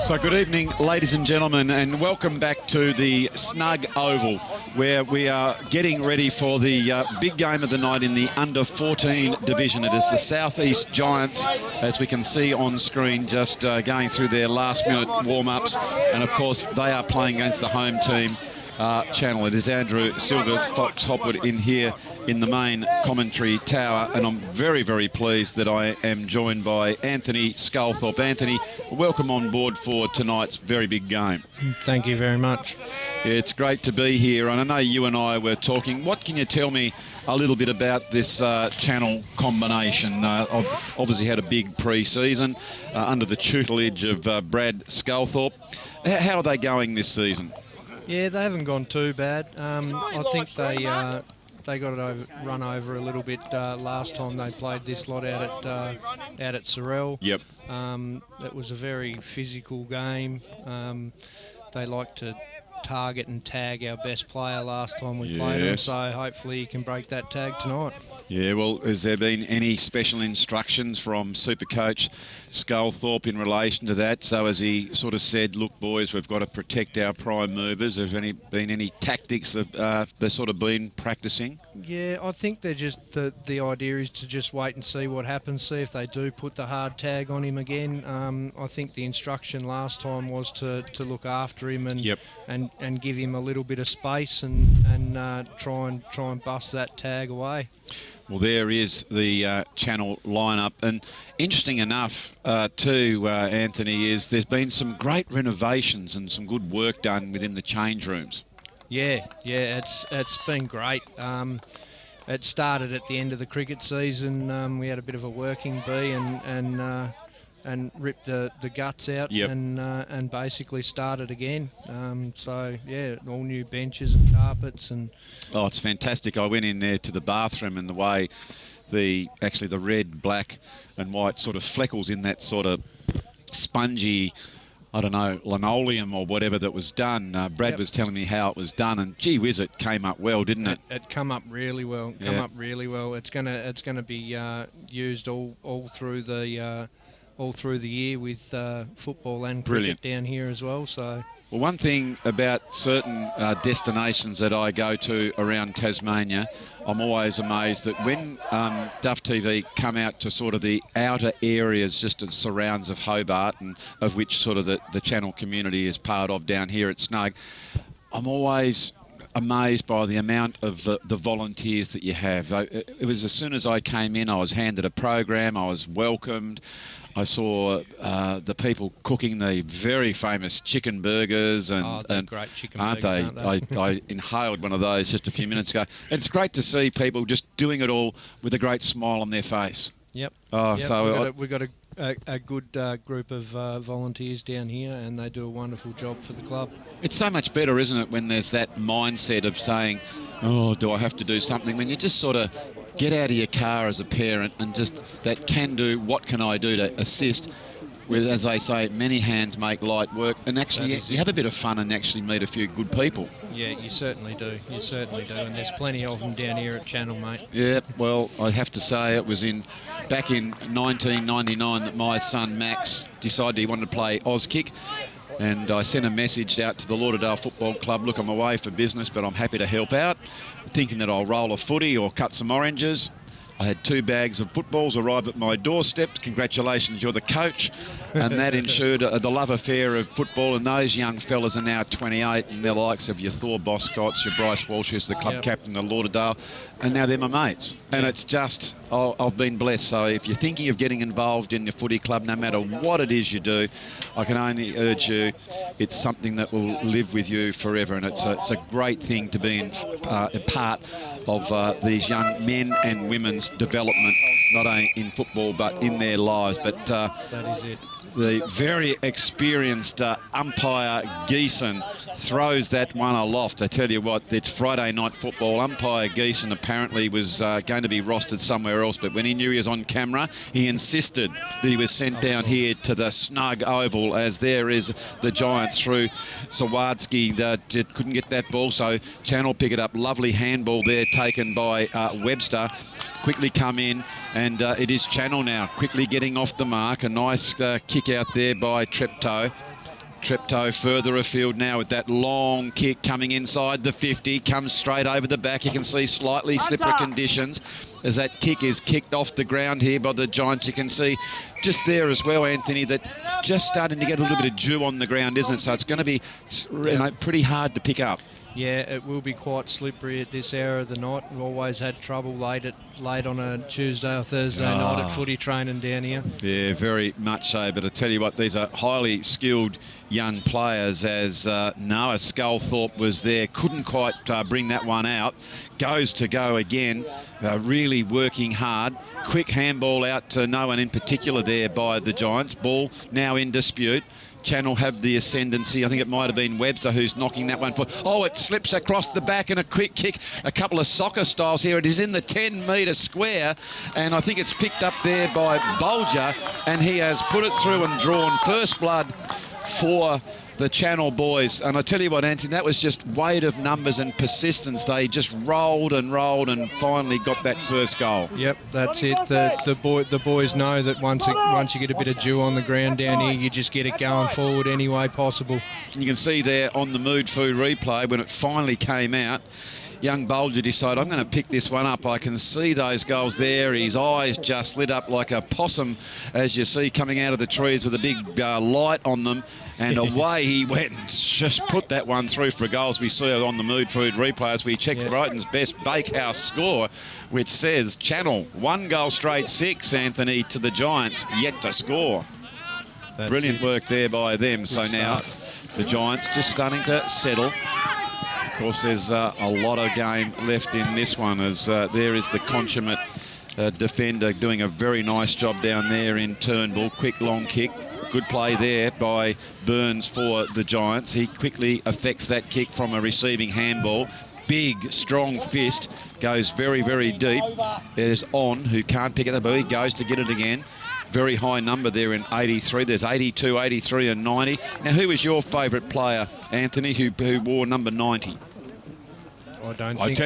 So good evening, ladies and gentlemen, and welcome back to the Snug Oval, where we are getting ready for the big game of the night in the under-14 division. It is the South East Giants, as we can see on screen, just going through their last-minute warm-ups. And, of course, they are playing against the home team, Channel. It is Andrew Silver, Fox Hopwood in here in the main commentary tower, and I'm very, very pleased that I am joined by Anthony Sculthorpe. Anthony, welcome on board for tonight's very big game. Thank you very much. Yeah, it's great to be here, and I know you and I were talking. What can you tell me a little bit about this Channel combination? I've obviously had a big pre-season under the tutelage of Brad Sculthorpe. How are they going this season? Yeah, they haven't gone too bad. I think they got it run over a little bit last time they played this lot out at Sorrel. Yep. It was a very physical game. They like to target and tag our best player last time we played them, so hopefully you can break that tag tonight. Yeah, well, has there been any special instructions from Supercoach Sculthorpe in relation to that? So has he sort of said, look, boys, we've got to protect our prime movers? Has there been any tactics that they've sort of been practising? Yeah, I think they're just, the idea is to just wait and see what happens, see if they do put the hard tag on him again. I think the instruction last time was to look after him and give him a little bit of space and try and bust that tag away. Well, there is the Channel lineup, and interesting enough too, Anthony, is there's been some great renovations and some good work done within the change rooms. Yeah, it's been great. It started at the end of the cricket season. We had a bit of a working bee and ripped the guts out and basically started again. So, yeah, all new benches and carpets. Oh, it's fantastic. I went in there to the bathroom, and the way the red, black and white sort of fleckles in that sort of spongy, I don't know, linoleum or whatever that was done. Brad was telling me how it was done, and gee whiz, it came up well, didn't it? It come up really well. It's gonna be used all through the year with football and cricket down here as well. So, well, one thing about certain destinations that I go to around Tasmania, I'm always amazed that when Duff TV come out to sort of the outer areas, just the surrounds of Hobart, and of which sort of the Channel community is part of down here at Snug, I'm always amazed by the amount of the volunteers that you have. It was as soon as I came in, I was handed a program, I was welcomed. I saw the people cooking the very famous chicken burgers, and great chicken burgers, aren't they? I inhaled one of those just a few minutes ago. And it's great to see people just doing it all with a great smile on their face. Yep. So we've got a good group of volunteers down here, and they do a wonderful job for the club. It's so much better, isn't it, when there's that mindset of saying, oh, do I have to do something? When you just sort of get out of your car as a parent and just that can do, what can I do to assist with, as they say, many hands make light work, and actually you have a bit of fun and actually meet a few good people. Yeah, you certainly do, and there's plenty of them down here at Channel, mate. Yeah, well, I have to say it was back in 1999 that my son Max decided he wanted to play Auskick. And I sent a message out to the Lauderdale Football Club, look, I'm away for business, but I'm happy to help out, thinking that I'll roll a footy or cut some oranges. I had 2 bags of footballs arrive at my doorstep. Congratulations, you're the coach. And that ensured the love affair of football. And those young fellas are now 28, and they're likes of your Thor Boscotts, your Bryce Walsh, who's the club captain of Lauderdale. And now they're my mates. And it's just, I've been blessed. So if you're thinking of getting involved in your footy club, no matter what it is you do, I can only urge you, it's something that will live with you forever. And it's a great thing to be a part of these young men and women's development, not only in football but in their lives. But that is it. The very experienced umpire Geeson throws that one aloft. I tell you what, it's Friday night football. Umpire Geeson apparently was going to be rostered somewhere else, but when he knew he was on camera, he insisted that he was sent down here to the Snug Oval, as there is the Giants through Sawadsky that couldn't get that ball, so Channel pick it up. Lovely handball there taken by Webster. Quickly come in, and it is Channel now quickly getting off the mark. A nice kick out there by Treptow. Treptow further afield now with that long kick coming inside the 50, comes straight over the back. You can see slightly slippery conditions as that kick is kicked off the ground here by the Giants. You can see just there as well, Anthony, that just starting to get a little bit of dew on the ground, isn't it? So it's going to be pretty hard to pick up. Yeah, it will be quite slippery at this hour of the night. We've always had trouble late on a Tuesday or Thursday night at footy training down here. Yeah, very much so. But I tell you what, these are highly skilled young players, as Noah Sculthorpe was there. Couldn't quite bring that one out. Goes to go again. Really working hard. Quick handball out to no one in particular there by the Giants. Ball now in dispute. Channel have the ascendancy. I think it might have been Webster who's knocking that one forward. Oh, it slips across the back and a quick kick. A couple of soccer styles here. It is in the 10-metre square, and I think it's picked up there by Bulger, and he has put it through and drawn first blood for the Channel boys. And I tell you what, Anthony, that was just weight of numbers and persistence. They just rolled and finally got that first goal. Yep, that's it. The boys know that once you get a bit of dew on the ground down here, you just get it going forward any way possible. You can see there on the Mood Food replay when it finally came out, young Bulger decided, I'm going to pick this one up. I can see those goals there. His eyes just lit up like a possum, as you see, coming out of the trees with a big light on them. And away he went and just put that one through for a goal, as we see on the Mood Food replay as we check Brighton's best bakehouse score, which says Channel 1 goal straight 6, Anthony, to the Giants, yet to score. That's brilliant work there by them. Good so start. Now the Giants just starting to settle. Of course, there's a lot of game left in this one, as there is the consummate defender doing a very nice job down there in Turnbull. Quick long kick. Good play there by Burns for the Giants. He quickly affects that kick from a receiving handball. Big, strong fist. Goes very, very deep. There's On, who can't pick it up, but he goes to get it again. Very high number there in 83. There's 82, 83 and 90. Now, who is your favourite player, Anthony, who wore number 90? I don't think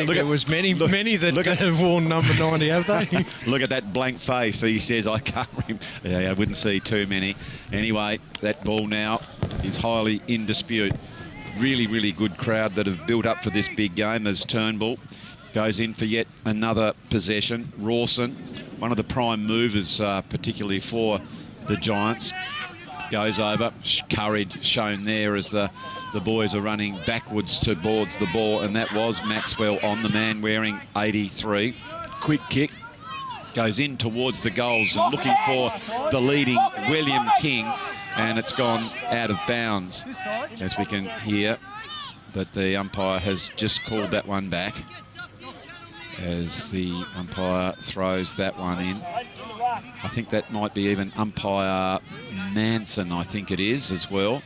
there was many that have worn number 90, have they? Look at that blank face. He says, I can't remember. Yeah, I wouldn't see too many. Anyway, that ball now is highly in dispute. Really, really good crowd that have built up for this big game as Turnbull goes in for yet another possession. Rawson, one of the prime movers, particularly for the Giants, goes over. Courage shown there as the boys are running backwards towards the ball, and that was Maxwell On, the man wearing 83. Quick kick goes in towards the goals and looking for the leading William King, and it's gone out of bounds, as we can hear that the umpire has just called that one back as the umpire throws that one in. I think that might be even umpire Manson, I think it is as well.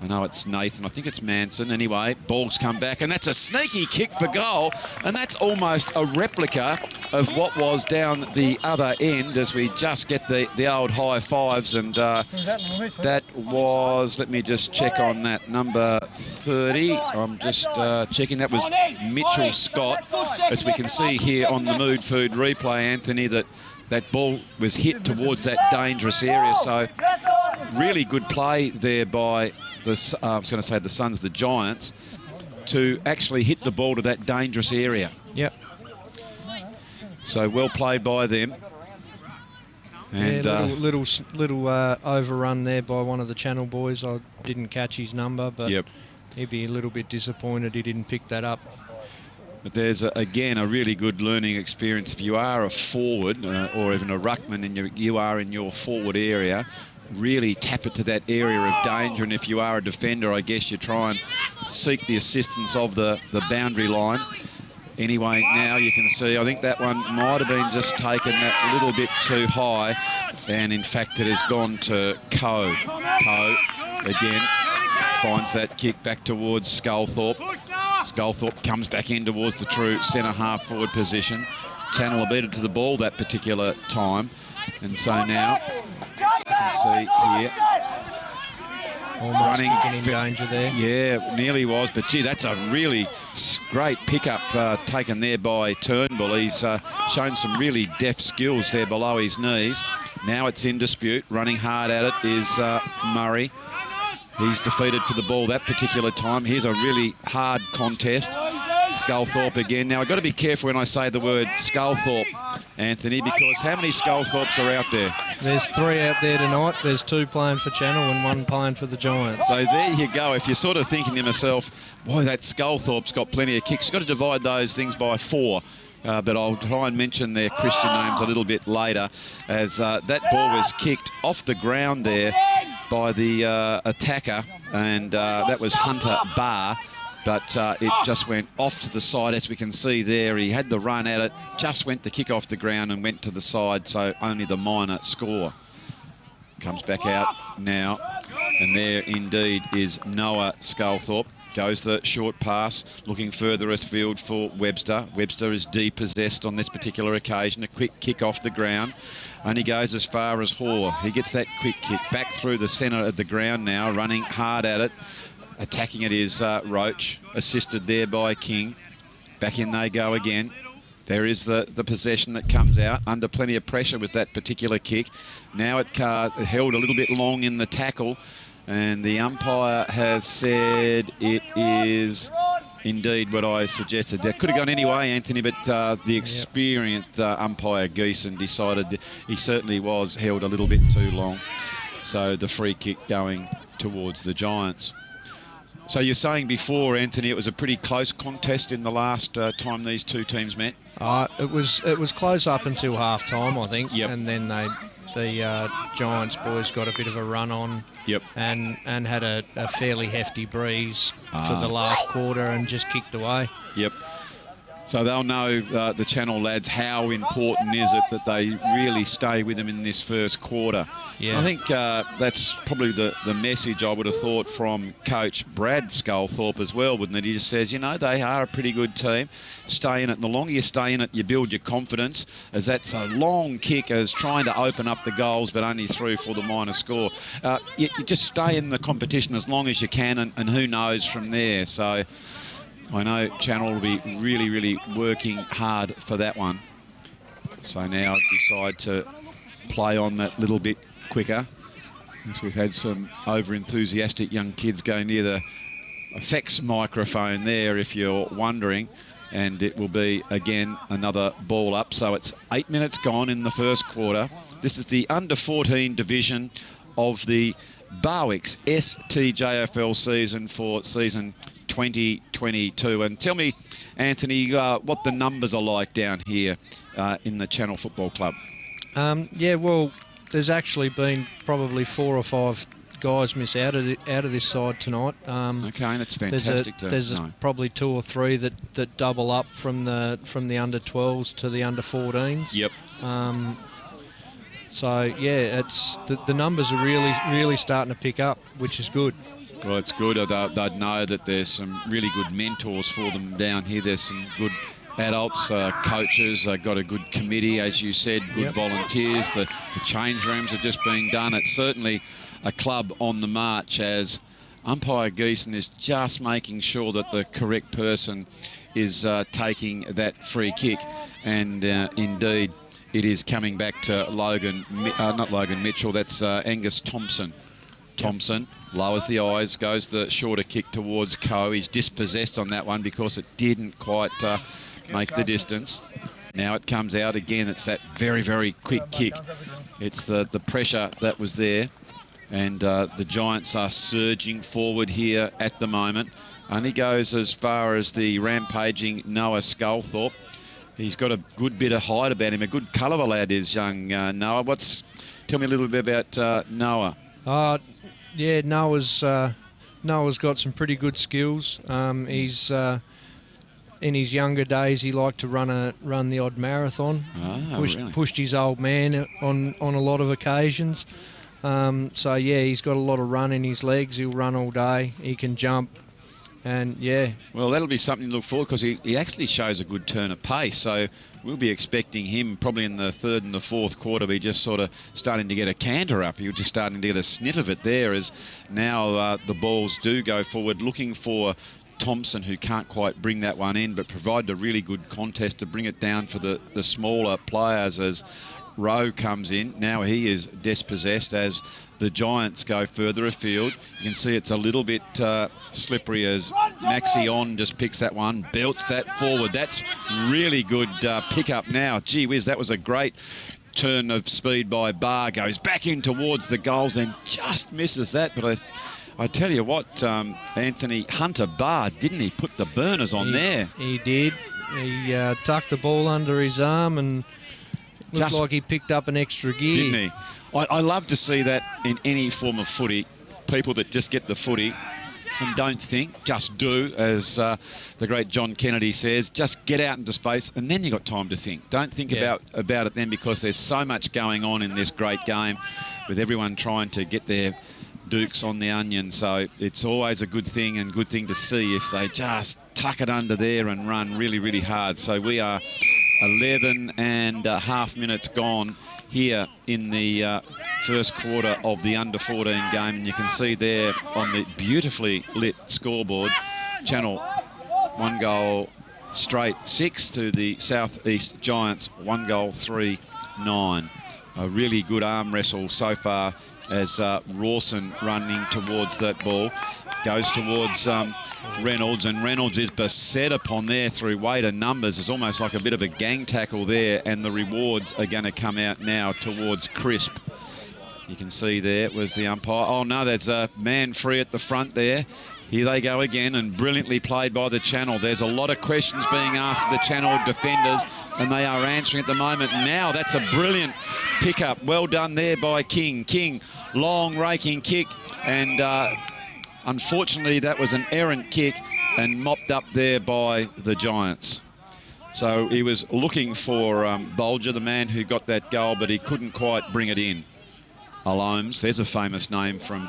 I know it's Nathan, I think it's Manson. Anyway, ball's come back, and that's a sneaky kick for goal, and that's almost a replica of what was down the other end, as we just get the old high fives. And that was, let me just check on that, number 30. I'm just checking. That was Mitchell Scott. As we can see here on the Mood Food replay, Anthony, that ball was hit towards that dangerous area. So really good play there by I was going to say the Suns, the Giants, to actually hit the ball to that dangerous area. Yep. So well played by them. And little overrun there by one of the Channel boys. I didn't catch his number, but he'd be a little bit disappointed he didn't pick that up. But there's, again, a really good learning experience. If you are a forward or even a ruckman and you are in your forward area, really tap it to that area of danger. And if you are a defender, I guess you try and seek the assistance of the boundary line. Anyway, now you can see, I think that one might have been just taken that little bit too high. And in fact, it has gone to Coe. Coe, again, finds that kick back towards Sculthorpe. Sculthorpe comes back in towards the true centre half forward position. Channel will beat it to the ball that particular time. And so now, you can see here, almost running in danger there. Yeah, nearly was, but gee, that's a really great pickup taken there by Turnbull. He's shown some really deft skills there below his knees. Now it's in dispute. Running hard at it is Murray. He's defeated for the ball that particular time. Here's a really hard contest. Sculthorpe again. Now, I've got to be careful when I say the word Sculthorpe, Anthony, because how many Sculthorpes are out there? There's 3 out there tonight. There's 2 playing for Channel and 1 playing for the Giants. So there you go. If you're sort of thinking to yourself, boy, that Sculthorpe's got plenty of kicks, you've got to divide those things by 4. But I'll try and mention their Christian names a little bit later, as that ball was kicked off the ground there by the attacker, and that was Hunter Barr. But it just went off to the side, as we can see there. He had the run at it, just went to kick off the ground and went to the side, so only the minor score. Comes back out now, and there indeed is Noah Sculthorpe. Goes the short pass, looking further afield for Webster. Webster is depossessed on this particular occasion. A quick kick off the ground. Only goes as far as Hoare. He gets that quick kick back through the centre of the ground now, running hard at it. Attacking it is Roach, assisted there by King. Back in they go again. There is the possession that comes out under plenty of pressure with that particular kick. Now it held a little bit long in the tackle, and the umpire has said it is indeed what I suggested. That could have gone any way, Anthony, but the experienced umpire Geeson decided that he certainly was held a little bit too long. So the free kick going towards the Giants. So you're saying before, Anthony, it was a pretty close contest in the last time these two teams met? It was close up until half-time, I think. Yep. And then the Giants boys got a bit of a run on. Yep. And had a fairly hefty breeze for the last quarter and just kicked away. Yep. So they'll know, the Channel lads, how important is it that they really stay with them in this first quarter. Yeah. I think that's probably the message I would have thought from Coach Brad Sculthorpe as well, wouldn't it? He just says, you know, they are a pretty good team. Stay in it. And the longer you stay in it, you build your confidence, as that's a long kick as trying to open up the goals, but only through for the minor score. You just stay in the competition as long as you can, and who knows from there. So I know Channel will be really, really working hard for that one. So now decide to play on that little bit quicker, as we've had some over-enthusiastic young kids go near the effects microphone there, if you're wondering. And it will be, again, another ball up. So it's 8 minutes gone in the first quarter. This is the under-14 division of the Barwick's STJFL season for season 2022. And tell me, Anthony, what the numbers are like down here in the Channel Football Club. Yeah, well, there's actually been probably 4 or 5 guys miss out of this side tonight. Okay, that's fantastic. There's probably 2 or 3 that double up from the under 12s to the under 14s. Yep. So yeah, it's the numbers are really starting to pick up, which is good. Well, it's good. They'd know that there's some really good mentors for them down here. There's some good adults, coaches. They've got a good committee, as you said, good volunteers. The change rooms are just being done. It's certainly a club on the march, as umpire Geeson is just making sure that the correct person is taking that free kick. And indeed, it is coming back to not Logan Mitchell, that's Angus Thompson. Thompson lowers the eyes, goes the shorter kick towards Coe. He's dispossessed on that one because it didn't quite make the distance. Now it comes out again. It's that very, very quick kick. It's the pressure that was there. And the Giants are surging forward here at the moment. Only goes as far as the rampaging Noah Sculthorpe. He's got a good bit of height about him. A good colour of a lad is young Noah. Tell me a little bit about Noah. Yeah, Noah's got some pretty good skills. He's in his younger days, he liked to run the odd marathon. Really? Pushed his old man on a lot of occasions. So yeah, he's got a lot of run in his legs. He'll run all day. He can jump. And yeah. Well, that'll be something to look forward, because he actually shows a good turn of pace. So we'll be expecting him probably in the third and the fourth quarter be just sort of starting to get a canter up. He was just starting to get a sniff of it there, as now the balls do go forward, looking for Thompson, who can't quite bring that one in, but provided a really good contest to bring it down for the smaller players as Rowe comes in. Now he is dispossessed, as the Giants go further afield. You can see it's a little bit slippery as Maxi On just picks that one, belts that forward. That's really good pickup now. Gee whiz, that was a great turn of speed by Barr. Goes back in towards the goals and just misses that. But I tell you what, Anthony Hunter Barr, didn't he put the burners on there? He did. He tucked the ball under his arm and looked like he picked up an extra gear. Didn't he? I love to see that in any form of footy. People that just get the footy and don't think, just do, as the great John Kennedy says, just get out into space and then you've got time to think. Don't think about it then, because there's so much going on in this great game with everyone trying to get their dukes on the onion. So it's always a good thing and good thing to see if they just tuck it under there and run really, really hard. So we are 11 and a half minutes gone here in the first quarter of the under-14 game, and you can see there on the beautifully lit scoreboard, Channel 1 goal straight 6 to the South East Giants, 1 goal 3-9. A really good arm wrestle so far as Rawson running towards that ball. Goes towards Reynolds, and Reynolds is beset upon there through weight and numbers. It's almost like a bit of a gang tackle there, and the rewards are going to come out now towards Crisp. You can see there was the umpire. Oh, no, that's a man free at the front there. Here they go again, and brilliantly played by the Channel. There's a lot of questions being asked of the Channel defenders, and they are answering at the moment. Now that's a brilliant pickup. Well done there by King. King, long raking kick, and unfortunately that was an errant kick and mopped up there by the Giants. So he was looking for Bolger, the man who got that goal, but he couldn't quite bring it in. Alomes, there's a famous name from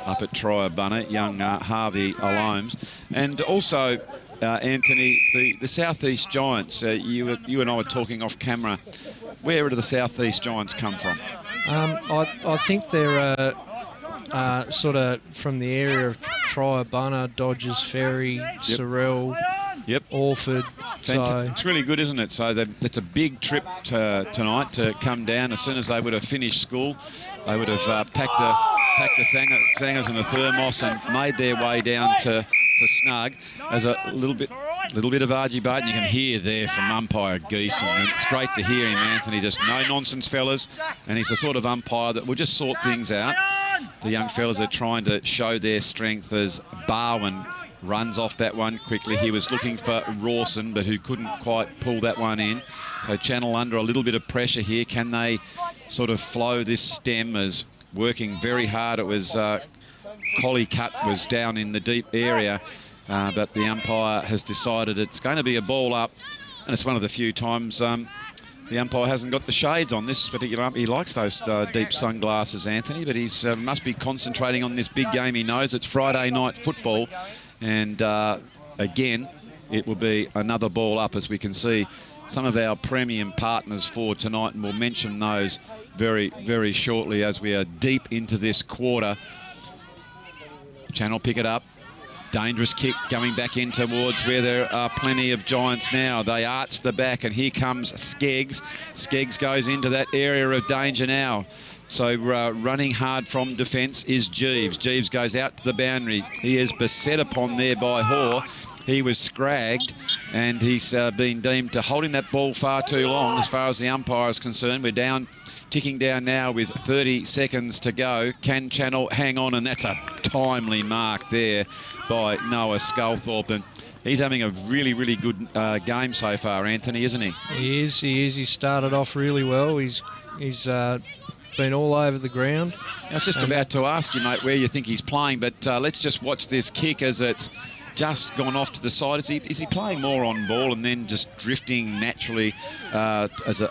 up at Triabunna, young Harvey Alomes. And also, Anthony, the South East Giants, you and I were talking off camera. Where do the South East Giants come from? I think they're sort of from the area of Triabunna, Dodgers Ferry, Sorrel, Orford. So it's really good, isn't it? So it's a big trip tonight to come down. As soon as they would have finished school, they would have packed the thangers and the thermos and made their way down to Snug. As a little bit of argy bait, and you can hear there from umpire Geese, and it's great to hear him, Anthony. Just no nonsense, fellas, and he's the sort of umpire that will just sort things out. The young fellas are trying to show their strength as Barwin runs off that one quickly. He was looking for Rawson, but who couldn't quite pull that one in. So Channel under a little bit of pressure here. Can they sort of flow this stem? As working very hard. It was Collie Cut was down in the deep area, but the umpire has decided it's going to be a ball up, and it's one of the few times the umpire hasn't got the shades on this particular. He likes those deep sunglasses, Anthony, but he's must be concentrating on this big game. He knows it's Friday night football, and again, it will be another ball up, as we can see some of our premium partners for tonight, and we'll mention those very, very shortly as we are deep into this quarter. Channel pick it up. Dangerous kick going back in towards where there are plenty of Giants now. They arch the back, and here comes Skeggs. Skeggs goes into that area of danger now. So running hard from defence is Jeeves. Jeeves goes out to the boundary. He is beset upon there by Hoare. He was scragged, and he's been deemed to holding that ball far too long as far as the umpire is concerned. We're down, ticking down now with 30 seconds to go. Can Channel hang on? And that's a timely mark there by Noah Sculthorpe. And he's having a really, really good game so far, Anthony, isn't he? He is. He started off really well. He's been all over the ground. I was just about to ask you, mate, where you think he's playing, but let's just watch this kick as it's just gone off to the side. Is he playing more on ball and then just drifting naturally as a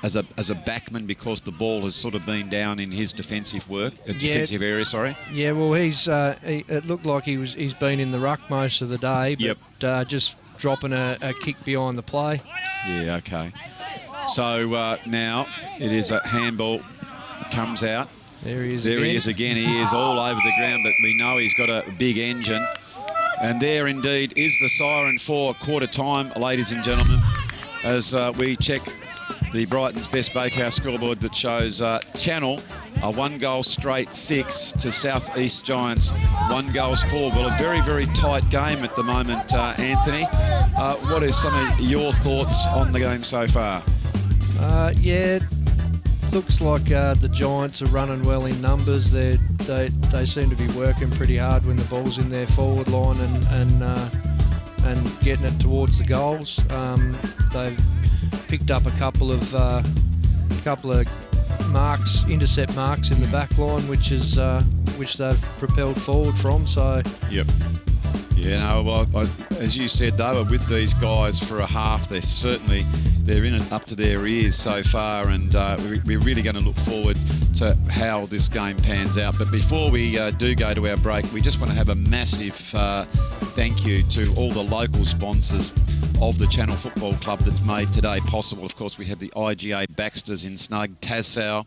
backman because the ball has sort of been down in his defensive work, defensive area? Sorry. Yeah, well, it looked like he's been in the ruck most of the day, but just dropping a kick behind the play. Yeah, okay. So now it is a handball comes out. There he is. He is again. He is all over the ground, but we know he's got a big engine. And there indeed is the siren for quarter time, ladies and gentlemen, as we check the Brighton's Best Bakehouse scoreboard that shows Channel a 1-goal straight 6 to South East Giants 1 goals 4. Well, a very, very tight game at the moment, Anthony. What are some of your thoughts on the game so far? Yeah, looks like the Giants are running well in numbers. They seem to be working pretty hard when the ball's in their forward line and getting it towards the goals. They've picked up a couple of marks, intercept marks in the back line, which they've propelled forward from. So. Yep. Yeah, no, well, as you said, they were with these guys for a half. They're in it up to their ears so far, and we're really going to look forward to how this game pans out. But before we do go to our break, we just want to have a massive thank you to all the local sponsors of the Channel Football Club that's made today possible. Of course, we have the IGA Baxters in Snug, Tassal,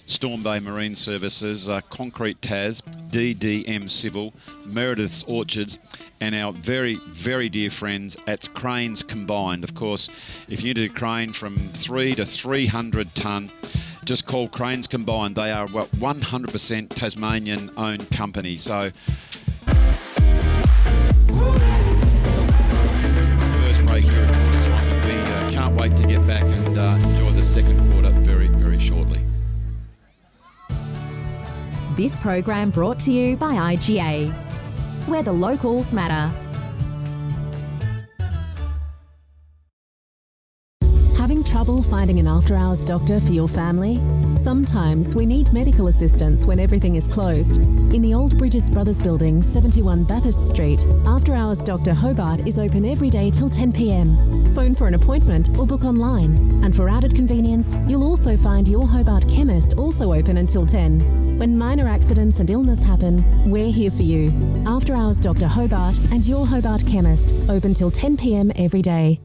Storm Bay Marine Services, Concrete Tas, DDM Civil, Merediths Orchard, and our very, very dear friends at Cranes Combined. Of course, if you need a crane from 3 to 300 tonne, just call Cranes Combined. They are a 100% Tasmanian-owned company. So, first break here at quarter time. We can't wait to get back and enjoy the second quarter very, very shortly. This program brought to you by IGA, where the locals matter. Having trouble finding an after-hours doctor for your family? Sometimes we need medical assistance when everything is closed. In the Old Bridges Brothers Building, 71 Bathurst Street, After-Hours Dr Hobart is open every day till 10 p.m. Phone for an appointment or book online. And for added convenience, you'll also find your Hobart Chemist also open until 10. When minor accidents and illness happen, we're here for you. After-Hours Dr Hobart and your Hobart Chemist, open till 10 p.m. every day.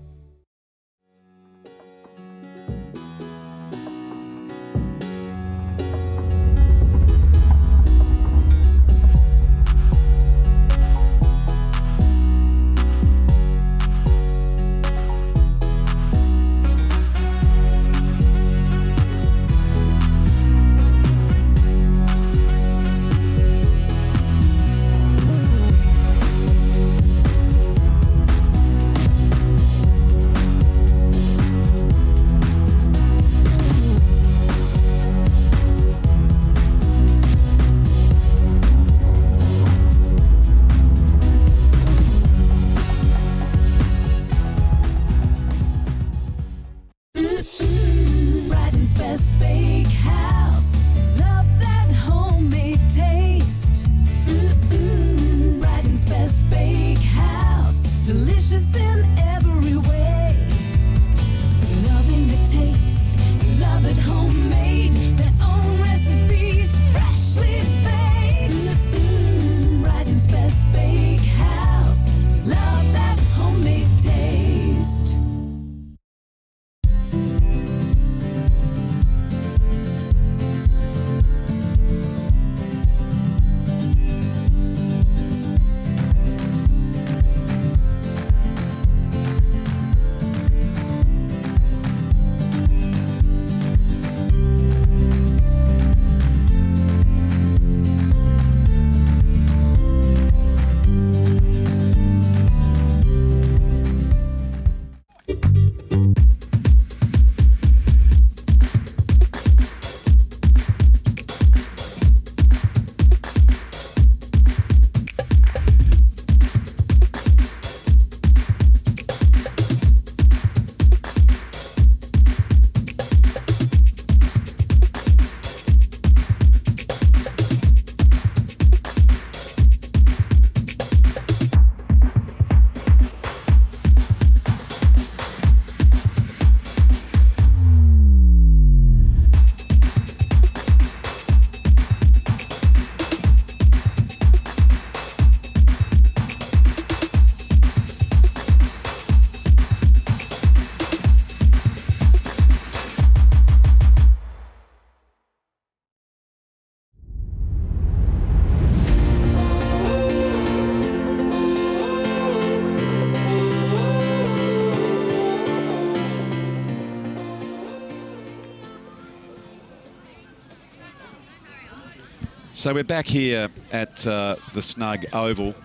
So we're back here at the Snug Oval,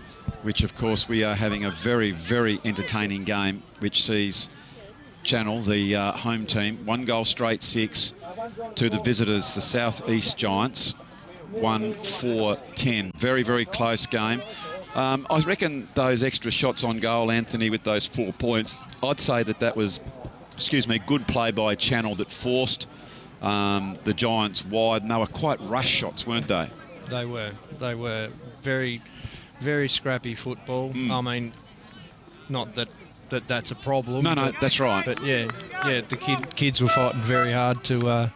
which of course we are having a very, very entertaining game, which sees Channel, the home team, 1 goal straight 6 to the visitors, the South East Giants, 1-4-10. Very, very close game. I reckon those extra shots on goal, Anthony, with those 4 points, I'd say that was, good play by Channel that forced the Giants wide, and they were quite rush shots, weren't they? They were very, very scrappy football. I mean, not that's a problem. No, that's right. But yeah, the kids were fighting very hard to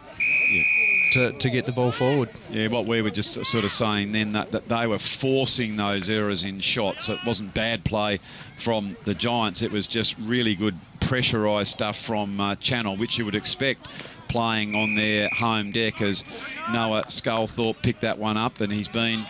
get the ball forward. Yeah, what we were just sort of saying then, that they were forcing those errors in shots. It wasn't bad play from the Giants. It was just really good pressurised stuff from Channel, which you would expect playing on their home deck, as Noah Sculthorpe picked that one up, and he's been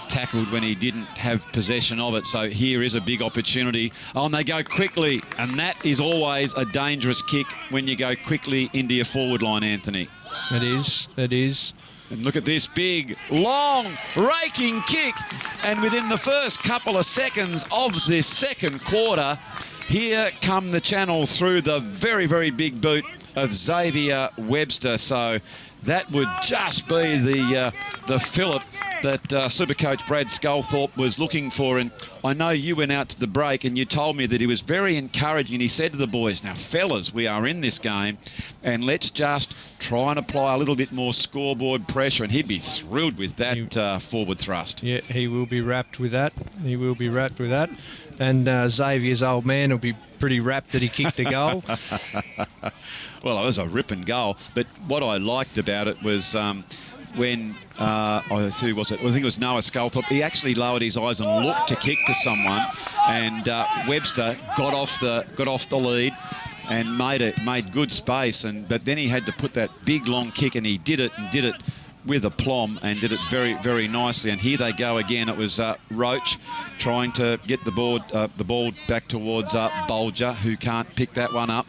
tackled when he didn't have possession of it. So here is a big opportunity. Oh, and they go quickly, and that is always a dangerous kick when you go quickly into your forward line, Anthony. It is. And look at this big, long, raking kick. And within the first couple of seconds of this second quarter, here come the Channel through the very, very big boot of Xavier Webster. So that would just be the fillip that Supercoach Brad Sculthorpe was looking for. And I know you went out to the break and you told me that he was very encouraging. He said to the boys, now, fellas, we are in this game and let's just try and apply a little bit more scoreboard pressure. And he'd be thrilled with that forward thrust. Yeah, he will be wrapped with that. And Xavier's old man will be pretty rapt that he kicked the goal. Well, it was a ripping goal. But what I liked about it was when, who was it? Well, I think it was Noah Sculthorpe. He actually lowered his eyes and looked to kick to someone. And Webster got off the lead and made good space. But then he had to put that big, long kick, and he did it with aplomb and did it very, very nicely. And here they go again. It was Roach trying to get the ball back towards Bolger, who can't pick that one up.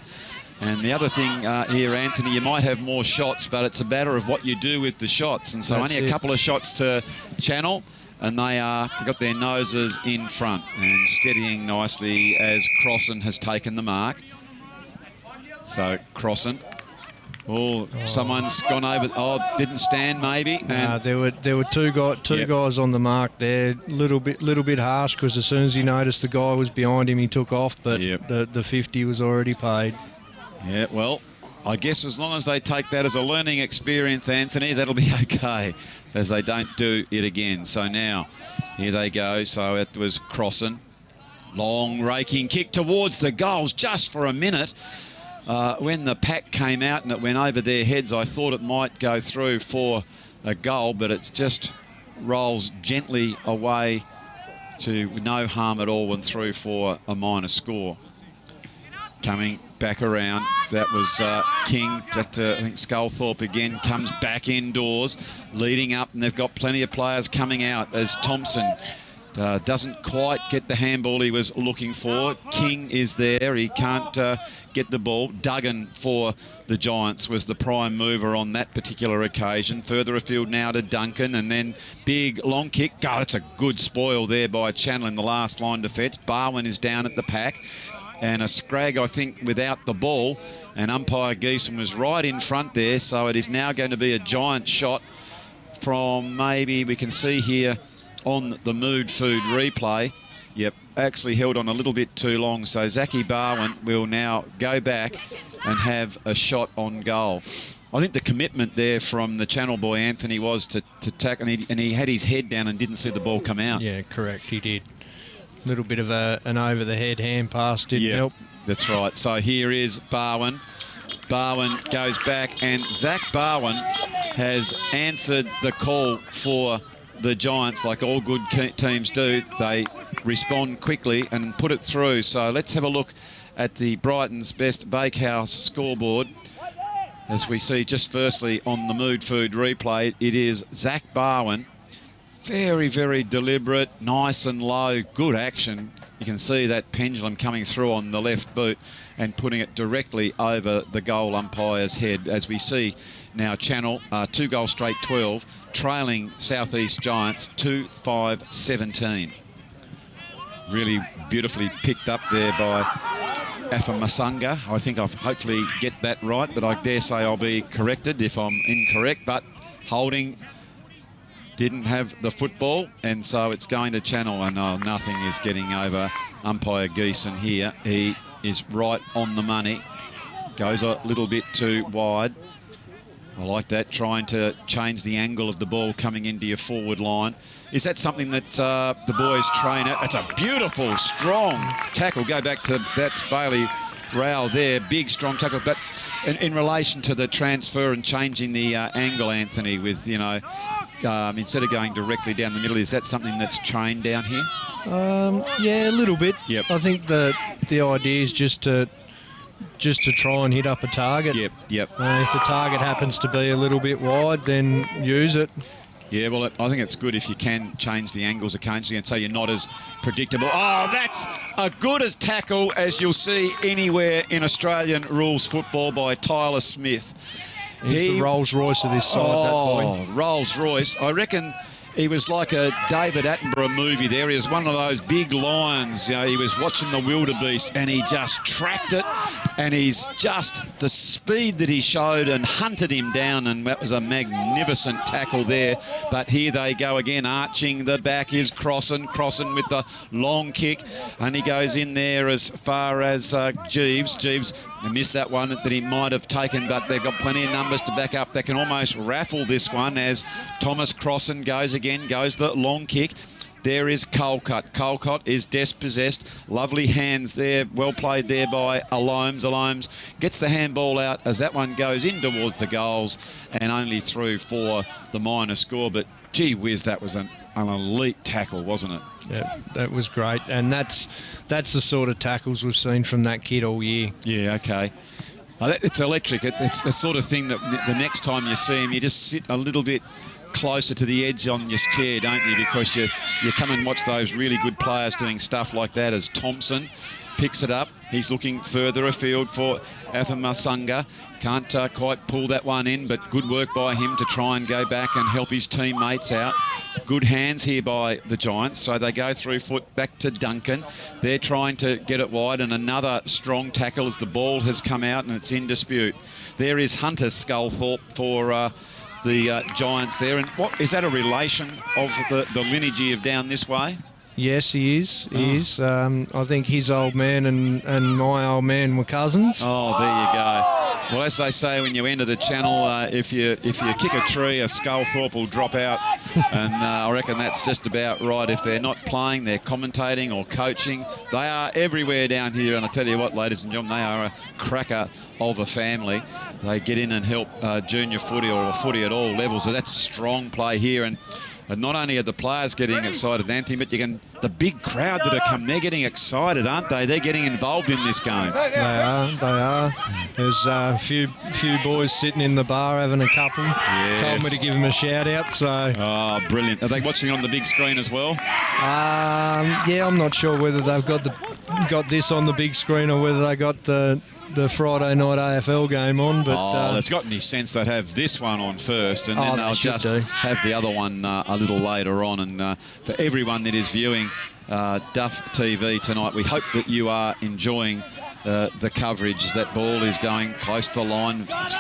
And the other thing here, Anthony, you might have more shots, but it's a matter of what you do with the shots. And so only a couple of shots to Channel, and they got their noses in front and steadying nicely as Crossan has taken the mark. So Crossan. Oh, someone's gone over. Oh, didn't stand maybe. There were two guys on the mark there. Little bit harsh, because as soon as he noticed the guy was behind him, he took off. But the 50 was already paid. Yeah, well, I guess as long as they take that as a learning experience, Anthony, that'll be okay, as they don't do it again. So now, here they go. So it was Crossan. Long raking kick towards the goals just for a minute. When the pack came out and it went over their heads, I thought it might go through for a goal, but it just rolls gently away to no harm at all and through for a minor score. Coming back around, that was King. I think Sculthorpe again comes back indoors, leading up, and they've got plenty of players coming out as Thompson doesn't quite get the handball he was looking for. King is there. He can't get the ball. Duggan for the Giants was the prime mover on that particular occasion. Further afield now to Duncan, and then big long kick. God, it's a good spoil there by Channel in the last line defence. Barwin is down at the pack. And a scrag, I think, without the ball. And umpire Geeson was right in front there. So it is now going to be a Giant shot from, maybe we can see here on the Mood Food replay. Yep, actually held on a little bit too long. So Zachy Barwin will now go back and have a shot on goal. I think the commitment there from the Channel boy, Anthony, was to tackle, and he had his head down and didn't see the ball come out. Yeah, correct, he did. Little bit of an over-the-head hand pass didn't help. That's right. So here is Barwin. Barwin goes back, and Zach Barwin has answered the call for the Giants like all good teams do. They respond quickly and put it through. So let's have a look at the Brighton's Best Bakehouse scoreboard. As we see just firstly on the Mood Food replay, it is Zach Barwin. Very, very deliberate, nice and low, good action. You can see that pendulum coming through on the left boot and putting it directly over the goal umpire's head. As we see now Channel, 2-goal straight 12, trailing Southeast Giants 2-5-17. Really beautifully picked up there by Afamasanga. I think I'll hopefully get that right, but I dare say I'll be corrected if I'm incorrect. But Holding didn't have the football, and so it's going to Channel. And nothing is getting over umpire Geeson here. He is right on the money. Goes a little bit too wide. I like that, trying to change the angle of the ball coming into your forward line. Is that something that the boys train at? It's a beautiful, strong tackle. Go back to, that's Bailey Rowell there. Big, strong tackle. But in relation to the transfer and changing the angle, Anthony, with, you know, instead of going directly down the middle, is that something that's trained down here? Yeah, a little bit. Yep. I think the idea is just to try and hit up a target. Yep. If the target happens to be a little bit wide, then use it. Yeah, well, I think it's good if you can change the angles occasionally and so you're not as predictable. Oh, that's a good as tackle as you'll see anywhere in Australian rules football by Tyler Smith. He's the Rolls Royce of this side, that boy. Oh, Rolls Royce. I reckon he was like a David Attenborough movie there. He was one of those big lions. You know, he was watching the wildebeest and he just tracked it. And he's just the speed that he showed and hunted him down. And that was a magnificent tackle there. But here they go again, arching. The back is crossing with the long kick. And he goes in there as far as Jeeves. Jeeves missed that one that he might have taken, but they've got plenty of numbers to back up. They can almost raffle this one as Thomas Crossan goes again, goes the long kick. There is Colcott. Colcott is dispossessed. Lovely hands there. Well played there by Alomes. Alomes gets the handball out as that one goes in towards the goals and only through for the minor score. But gee whiz, that was an elite tackle, wasn't it? Yeah, that was great. And that's the sort of tackles we've seen from that kid all year. Yeah, okay. It's electric. It's the sort of thing that the next time you see him, you just sit a little bit closer to the edge on your chair, don't you? Because you come and watch those really good players doing stuff like that as Thompson picks it up. He's looking further afield for Afamasanga. Can't quite pull that one in, but good work by him to try and go back and help his teammates out. Good hands here by the Giants. So they go through foot back to Duncan. They're trying to get it wide, and another strong tackle as the ball has come out and it's in dispute. There is Hunter Sculthorpe for the Giants there. And what is that, a relation of the lineage of down this way? Yes, he is. He is. I think his old man and my old man were cousins. Oh, there you go. Well, as they say when you enter the Channel, if you kick a tree, a Sculthorpe will drop out. And I reckon that's just about right. If they're not playing, they're commentating or coaching. They are everywhere down here. And I tell you what, ladies and gentlemen, they are a cracker of a family. They get in and help junior footy or footy at all levels. So that's strong play here. And not only are the players getting excited, Anthony, but the big crowd that have come, they're getting excited, aren't they? They're getting involved in this game. They are. There's a few boys sitting in the bar having a couple. Yes. Told me to give them a shout out. So. Oh, brilliant. Are they watching on the big screen as well? Yeah, I'm not sure whether they've got this on the big screen or whether they got the Friday night AFL game on, but it's got any sense they'd have this one on first, and then they'll just have the other one a little later on. And for everyone that is viewing Duff TV tonight, we hope that you are enjoying the coverage. That ball is going close to the line. It's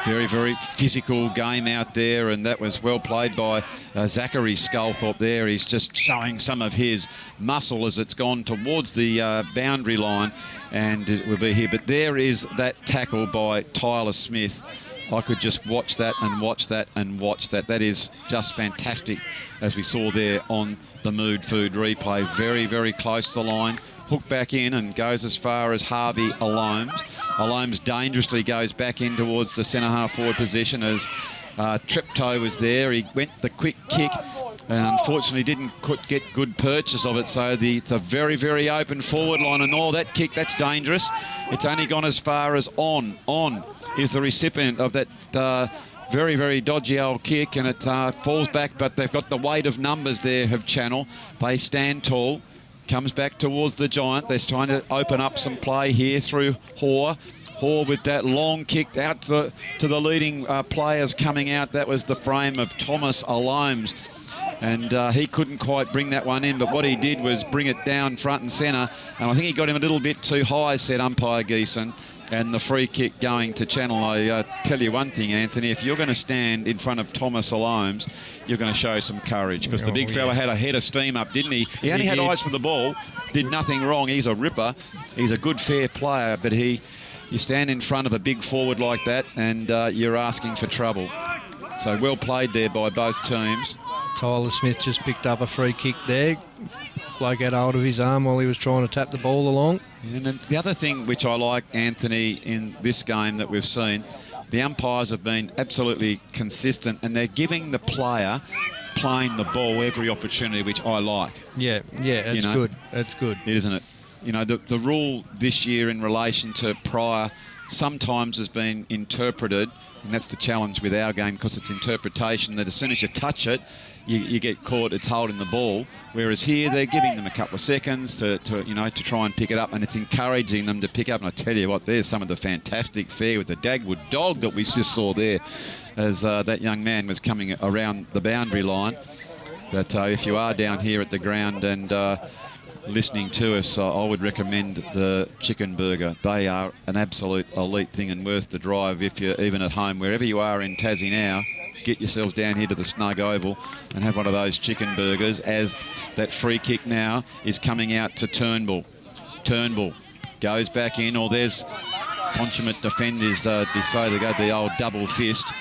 very, very physical game out there, and that was well played by Zachary Sculthorpe there. He's just showing some of his muscle as it's gone towards the boundary line, and it will be here. But there is that tackle by Tyler Smith. I could just watch that and watch that and watch that. That is just fantastic, as we saw there on the Mood Food replay. Very, very close to the line. Hook back in and goes as far as Harvey Alomes. Alomes dangerously goes back in towards the centre half forward position as Treptow was there. He went the quick kick and unfortunately didn't get good purchase of it. So it's a very, very open forward line, and that kick, that's dangerous. It's only gone as far as on is the recipient of that very, very dodgy old kick, and it falls back, but they've got the weight of numbers there of Channel. They stand tall. Comes back towards the Giant. They're trying to open up some play here through Hoare. Hall with that long kick out to the leading players coming out. That was the frame of Thomas Alomes. And he couldn't quite bring that one in, but what he did was bring it down front and centre. And I think he got him a little bit too high, said umpire Geeson. And the free kick going to Channel. I tell you one thing, Anthony, if you're going to stand in front of Thomas Alomes, you're going to show some courage, because the big fella had a head of steam up, didn't he? He only had eyes for the ball, did nothing wrong. He's a ripper. He's a good, fair player, but you stand in front of a big forward like that and you're asking for trouble. So well played there by both teams. Tyler Smith just picked up a free kick there. Bloke had hold of his arm while he was trying to tap the ball along. And then the other thing which I like, Anthony, in this game that we've seen, the umpires have been absolutely consistent, and they're giving the player playing the ball every opportunity, which I like. Yeah, it's good. That's good. Isn't it? You know, the rule this year in relation to prior sometimes has been interpreted, and that's the challenge with our game, because it's interpretation, that as soon as you touch it, you get caught, it's holding the ball. Whereas here, they're giving them a couple of seconds to try and pick it up, and it's encouraging them to pick up. And I tell you what, there's some of the fantastic fare with the Dagwood dog that we just saw there as that young man was coming around the boundary line. But if you are down here at the ground and listening to us, I would recommend the chicken burger. They are an absolute elite thing and worth the drive if you're even at home. Wherever you are in Tassie now, get yourselves down here to the Snug Oval and have one of those chicken burgers, as that free kick now is coming out to Turnbull. Turnbull goes back in, or there's consummate defenders decide to go the old double fist.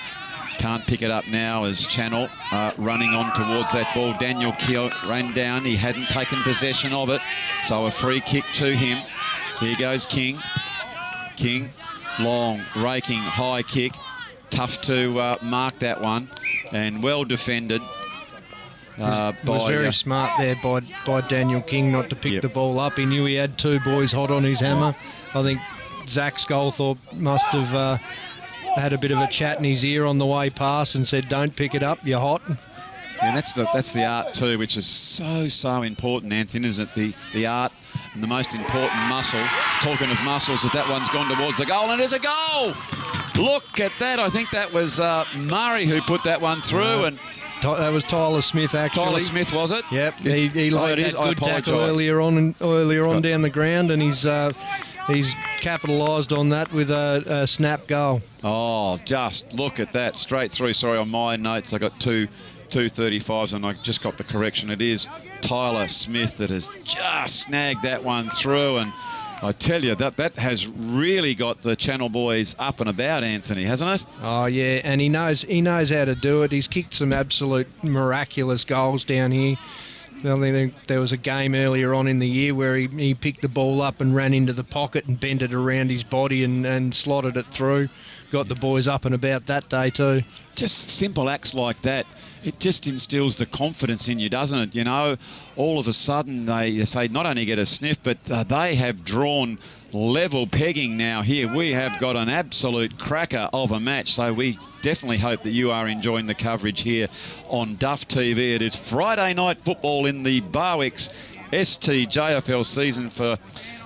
Can't pick it up now as Channel running on towards that ball. Daniel Keel ran down. He hadn't taken possession of it, so a free kick to him. Here goes King. King, long, raking, high kick. Tough to mark that one, and well defended. Was very smart there by Daniel King not to pick the ball up. He knew he had two boys hot on his hammer. I think Zach Sculthorpe must have had a bit of a chat in his ear on the way past and said, "Don't pick it up, you're hot." And that's the art too, which is so important, Anthony, isn't it? The art and the most important muscle. Talking of muscles, is that one's gone towards the goal, and there's a goal. Look at that. I think that was Murray who put that one through. And that was Tyler Smith, actually. Tyler Smith, was it? Yep. He laid that good tackle earlier on down the ground, and he's capitalised on that with a snap goal. Oh, just look at that. Straight through. Sorry, on my notes, I got 2:35s, and I just got the correction. It is Tyler Smith that has just snagged that one through, and I tell you, that has really got the Channel boys up and about, Anthony, hasn't it? Oh, yeah, and he knows how to do it. He's kicked some absolute miraculous goals down here. There was a game earlier on in the year where he picked the ball up and ran into the pocket and bent it around his body and slotted it through. Got the boys up and about that day too. Just simple acts like that. It just instills the confidence in you, doesn't it? You know, all of a sudden they say not only get a sniff, but they have drawn level pegging now here. We have got an absolute cracker of a match, so we definitely hope that you are enjoying the coverage here on Duff TV. It is Friday night football in the Barwick's STJFL season for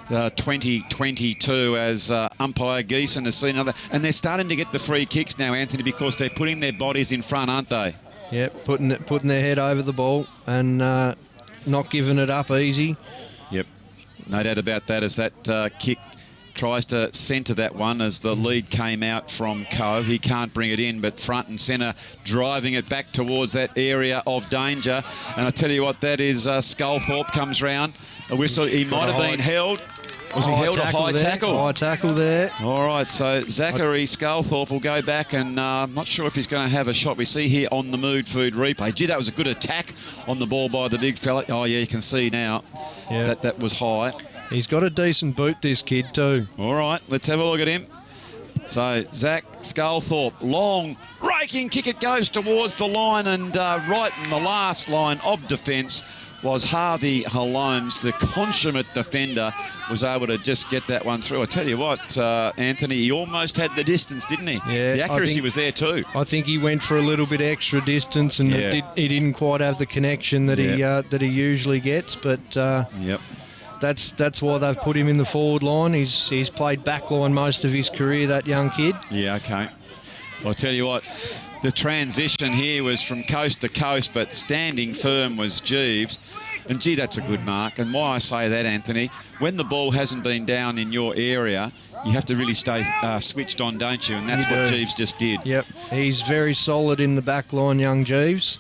2022 as umpire Geeson has seen another. And they're starting to get the free kicks now, Anthony, because they're putting their bodies in front, aren't they? Yep, putting their head over the ball and not giving it up easy. Yep, no doubt about that, as that kick tries to centre that one as the lead came out from Coe. He can't bring it in, but front and centre, driving it back towards that area of danger. And I tell you what, that is Sculthorpe comes round. A whistle, he might have been held. Was he held a high tackle? High tackle there. All right, so Zachary Sculthorpe will go back, and I'm not sure if he's going to have a shot. We see here on the Mood Food replay. Gee, that was a good attack on the ball by the big fella. Oh, yeah, you can see now that was high. He's got a decent boot, this kid, too. All right, let's have a look at him. So, Zach Sculthorpe, long, raking kick. It goes towards the line, and right in the last line of defence was Harvey Alomes, the consummate defender, was able to just get that one through. I tell you what, Anthony, he almost had the distance, didn't he? Yeah, the accuracy was there too. I think he went for a little bit extra distance, and he didn't quite have the connection that he usually gets. But That's why they've put him in the forward line. He's played back line most of his career, that young kid. Yeah, okay. Well, I'll tell you what, the transition here was from coast to coast, but standing firm was Jeeves. And, gee, that's a good mark. And why I say that, Anthony, when the ball hasn't been down in your area, you have to really stay switched on, don't you? And that's what Jeeves just did. Yep, he's very solid in the back line, young Jeeves.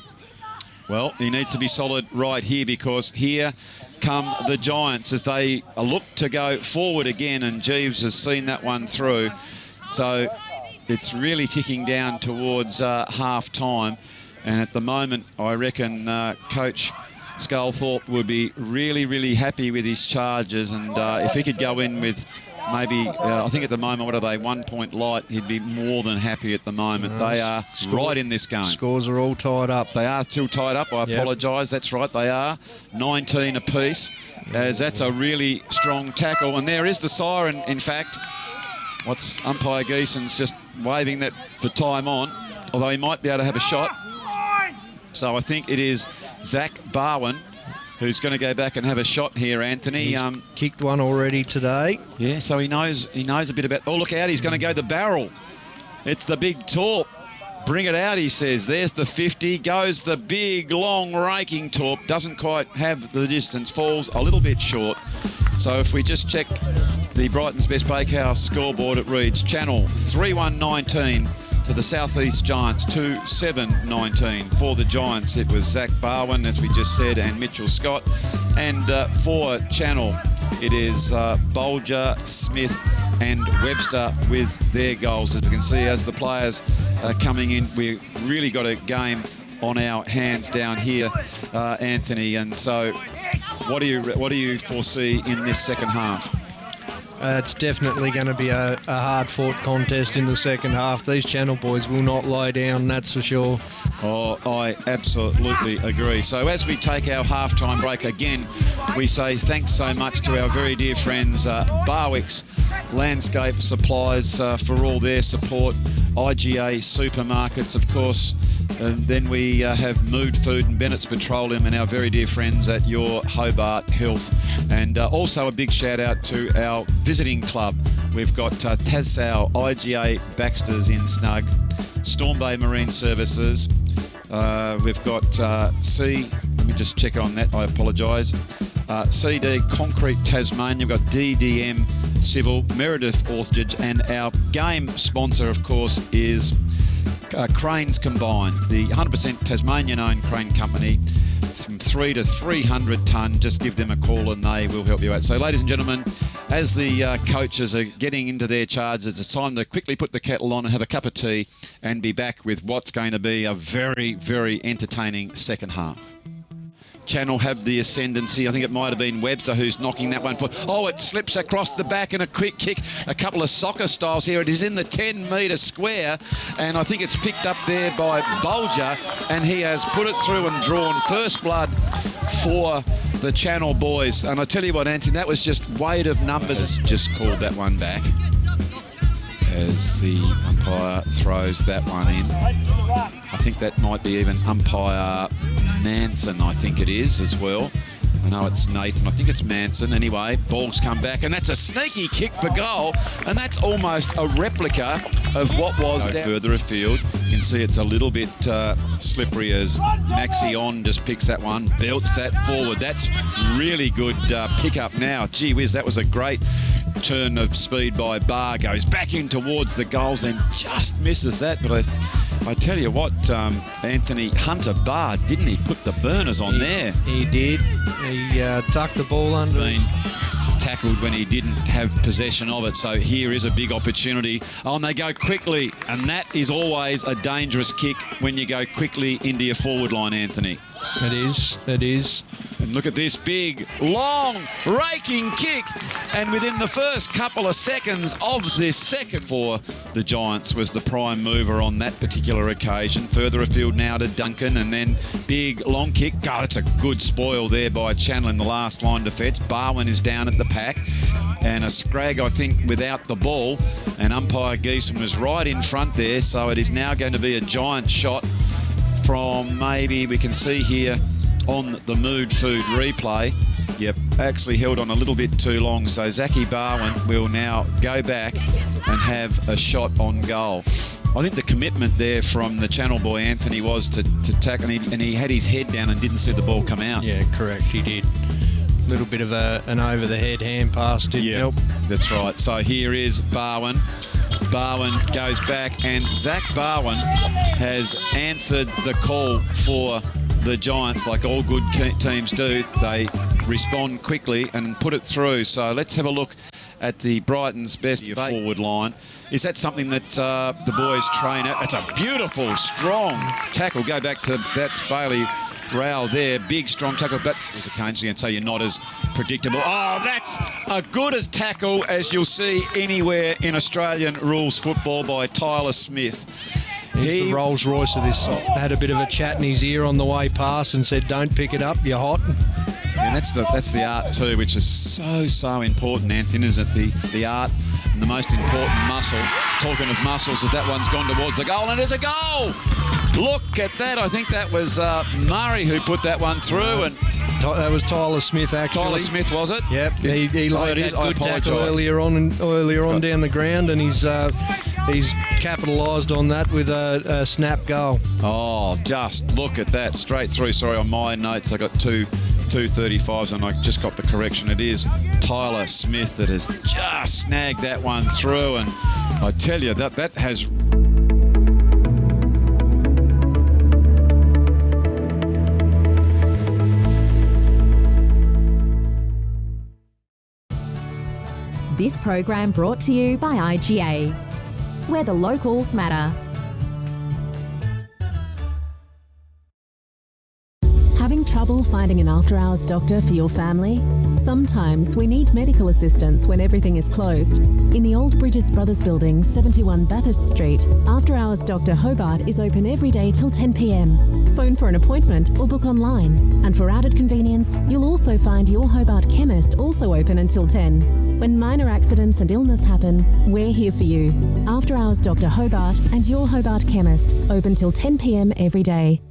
Well, he needs to be solid right here, because here come the Giants as they look to go forward again, and Jeeves has seen that one through. So it's really ticking down towards half-time. And at the moment, I reckon Coach Sculthorpe would be really, really happy with his charges. And if he could go in with maybe, I think at the moment, what are they, 1 point light, he'd be more than happy at the moment. They are right in this game. Scores are all tied up. They are still tied up. I apologise. That's right, they are 19 apiece, as that's a really strong tackle. And there is the siren, in fact. What's umpire Geeson's just waving that for time on, although he might be able to have a shot. So I think it is Zach Barwin who's going to go back and have a shot here, Anthony. He's kicked one already today. Yeah, so he knows a bit about... Oh, look out, he's going to go the barrel. It's the big torp. Bring it out, he says. There's the 50. Goes the big, long, raking torp. Doesn't quite have the distance. Falls a little bit short. So if we just check the Brighton's Best Bakehouse scoreboard, it reads Channel 3-1-19 to the South East Giants, 2-7-19. For the Giants, it was Zach Barwin, as we just said, and Mitchell Scott. And for Channel, it is Bolger, Smith and Webster with their goals. As you can see, as the players are coming in, we've really got a game on our hands down here, Anthony. And so what do you foresee in this second half? It's definitely going to be a hard-fought contest in the second half. These Channel boys will not lie down, that's for sure. Oh, I absolutely agree. So as we take our half-time break again, we say thanks so much to our very dear friends, Barwick's Landscape Supplies, for all their support. IGA Supermarkets, of course. And then we have Mood Food and Bennett's Petroleum, and our very dear friends at Your Hobart Health. And also a big shout out to our visiting club. We've got Tassal, IGA Baxters in Snug, Storm Bay Marine Services. We've got let me just check on that, I apologise. CD Concrete Tasmanian. We've got DDM Civil, Merediths Orchard, and our game sponsor, of course, is Cranes Combined, the 100% Tasmanian-owned crane company, from 3 to 300 tonne. Just give them a call and they will help you out. So, ladies and gentlemen, as the coaches are getting into their charges, it's time to quickly put the kettle on and have a cup of tea and be back with what's going to be a very, very entertaining second half. Channel have the ascendancy. I think it might have been Webster who's knocking that one forward. Oh, it slips across the back and a quick kick. A couple of soccer styles here. It is in the 10-metre square, and I think it's picked up there by Bolger, and he has put it through and drawn first blood for the Channel boys. And I tell you what, Anthony, that was just weight of numbers. It's just called that one back as the umpire throws that one in. I think that might be even umpire Manson, I think it is as well. I know it's Nathan, I think it's Manson. Anyway, ball's come back, and that's a sneaky kick for goal, and that's almost a replica of what was further afield. You can see it's a little bit slippery as Maxi On just picks that one, belts that forward. That's really good pickup now. Gee whiz, that was a great turn of speed by Barr. Goes back in towards the goals and just misses that. But I tell you what, Anthony, Hunter Barr, didn't he put the burners on there? He did. He tucked the ball under. Been tackled when he didn't have possession of it. So here is a big opportunity. Oh, and they go quickly, and that is always a dangerous kick when you go quickly into your forward line, Anthony. It is. It is. And look at this big, long, raking kick. And within the first couple of seconds of this second for the Giants was the prime mover on that particular occasion. Further afield now to Duncan, and then big, long kick. God, it's a good spoil there by Channel in the last line defence. Barwin is down at the pack. And a scrag, I think, without the ball. And umpire Geeson was right in front there. So it is now going to be a Giant shot from maybe, we can see here on the Mood Food replay, Yep, actually held on a little bit too long. So Zachy Barwin will now go back and have a shot on goal. I think the commitment there from the channel boy Anthony was to tackle, and he had his head down and didn't see the ball come out. Yeah, correct, he did. A little bit of an over-the-head hand pass didn't help. That's right. So here is Barwin. Barwin goes back, and Zach Barwin has answered the call for the Giants like all good teams do. They respond quickly and put it through. So let's have a look at the Brighton's best forward line. Is that something that the boys train at? It's a beautiful, strong tackle. Go back to that's Bailey Rowell there. Big, strong tackle. But there's a change again, so you're not as predictable. Oh, that's a good as tackle as you'll see anywhere in Australian rules football by Tyler Smith. He's the Rolls Royce of this. Had a bit of a chat in his ear on the way past and said, "Don't pick it up, you're hot." And that's the art too, which is so important, Anthony, isn't it? The art and the most important muscle. Talking of muscles, that one's gone towards the goal, and there's a goal. Look at that. I think that was Murray who put that one through, and that was Tyler Smith, actually. Tyler Smith, was it? Yep. He laid that good tackle earlier on down the ground, and he's capitalised on that with a snap goal. Oh, just look at that. Straight through. Sorry, on my notes I got 235s, and I just got the correction. It is Tyler Smith that has just snagged that one through, and I tell you, that has... This program brought to you by IGA, where the locals matter. Having trouble finding an after-hours doctor for your family? Sometimes we need medical assistance when everything is closed. In the Old Bridges Brothers Building, 71 Bathurst Street, After-Hours Dr Hobart is open every day till 10 p.m. Phone for an appointment or book online. And for added convenience, you'll also find your Hobart Chemist also open until 10. When minor accidents and illness happen, we're here for you. After-Hours Dr Hobart and your Hobart Chemist, open till 10 p.m. every day.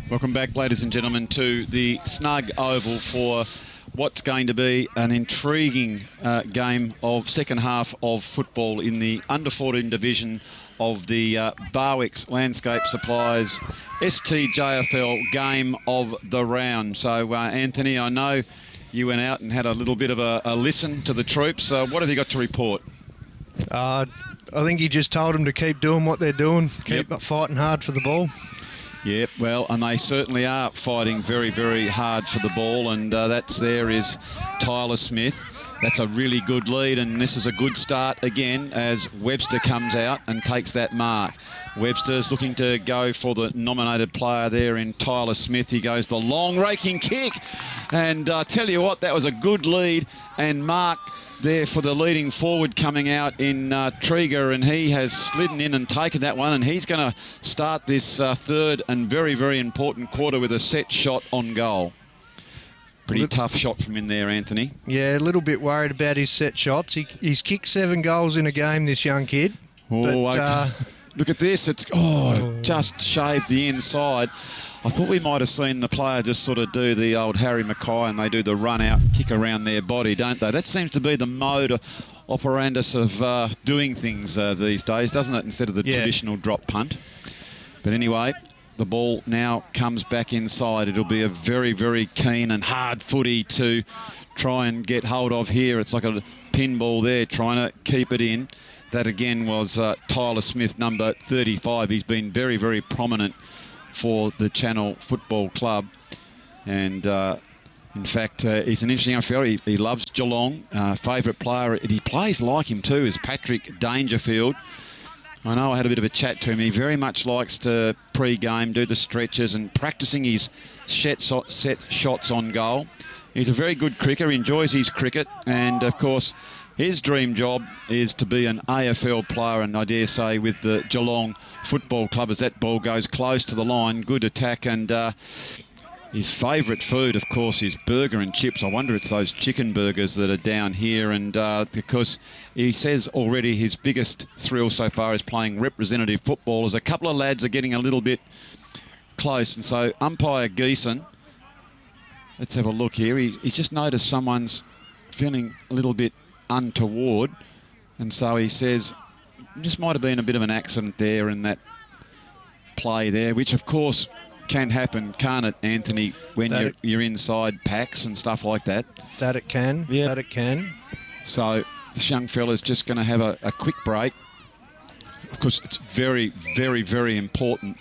Welcome back, ladies and gentlemen, to the Snug Oval for what's going to be an intriguing game of second half of football in the under-14 division of the Barwick's Landscape Supplies STJFL game of the round. So, Anthony, I know you went out and had a little bit of a listen to the troops. What have you got to report? I think he just told them to keep doing what they're doing, keep fighting hard for the ball. Yep, well, and they certainly are fighting very, very hard for the ball, and there is Tyler Smith. That's a really good lead, and this is a good start again as Webster comes out and takes that mark. Webster's looking to go for the nominated player there in Tyler Smith. He goes the long raking kick, and I tell you what, that was a good lead, and Mark there for the leading forward coming out in Trigger, and he has slidden in and taken that one, and he's going to start this third and very, very important quarter with a set shot on goal. Pretty tough shot from in there, Anthony. Yeah, a little bit worried about his set shots. He's kicked 7 goals in a game, this young kid. Oh, but, look at this. It's just shaved the inside. I thought we might have seen the player just sort of do the old Harry Mackay, and they do the run-out kick around their body, don't they? That seems to be the mode operandus of doing things these days, doesn't it, instead of the traditional drop punt? But anyway, the ball now comes back inside. It'll be a very, very keen and hard footy to try and get hold of here. It's like a pinball there, trying to keep it in. That again was Tyler Smith, number 35. He's been very, very prominent for the Channel Football Club. And in fact, he's an interesting young fella. He loves Geelong. Favourite player, he plays like him too, is Patrick Dangerfield. I know I had a bit of a chat to him. He very much likes to pre-game, do the stretches and practising his set shots on goal. He's a very good cricketer, enjoys his cricket, and of course his dream job is to be an AFL player, and I dare say with the Geelong Football Club, as that ball goes close to the line, good attack, and his favourite food, of course, is burger and chips. I wonder it's those chicken burgers that are down here, and because he says already his biggest thrill so far is playing representative football, as a couple of lads are getting a little bit close, and so umpire Geeson, let's have a look here. He's just noticed someone's feeling a little bit untoward, and so he says just might have been a bit of an accident there in that play there, which of course can happen, can't it, Anthony, when you're inside packs and stuff like that? That it can. So this young fella's just going to have a quick break. Of course, it's very, very, very important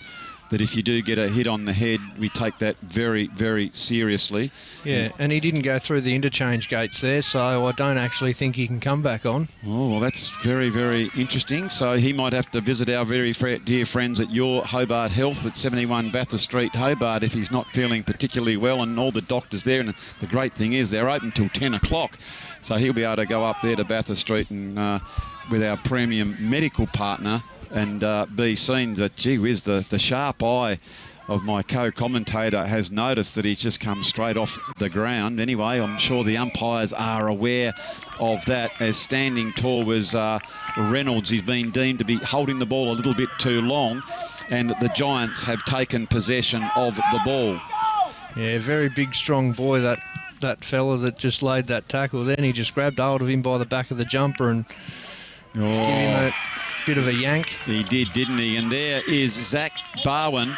that if you do get a hit on the head, we take that very, very seriously. Yeah, and he didn't go through the interchange gates there, so I don't actually think he can come back on. Oh, well, that's very, very interesting. So he might have to visit our very dear friends at Your Hobart Health at 71 Bathurst Street, Hobart, if he's not feeling particularly well, and all the doctors there. And the great thing is they're open till 10 o'clock, so he'll be able to go up there to Bathurst Street and with our premium medical partner and be seen. That, gee whiz, the sharp eye of my co-commentator has noticed that he's just come straight off the ground. Anyway, I'm sure the umpires are aware of that, as standing tall was Reynolds. He's been deemed to be holding the ball a little bit too long, and the Giants have taken possession of the ball. Yeah, very big, strong boy, that fella that just laid that tackle. Then he just grabbed hold of him by the back of the jumper and give him a bit of a yank. He did, didn't he? And there is Zach Barwin,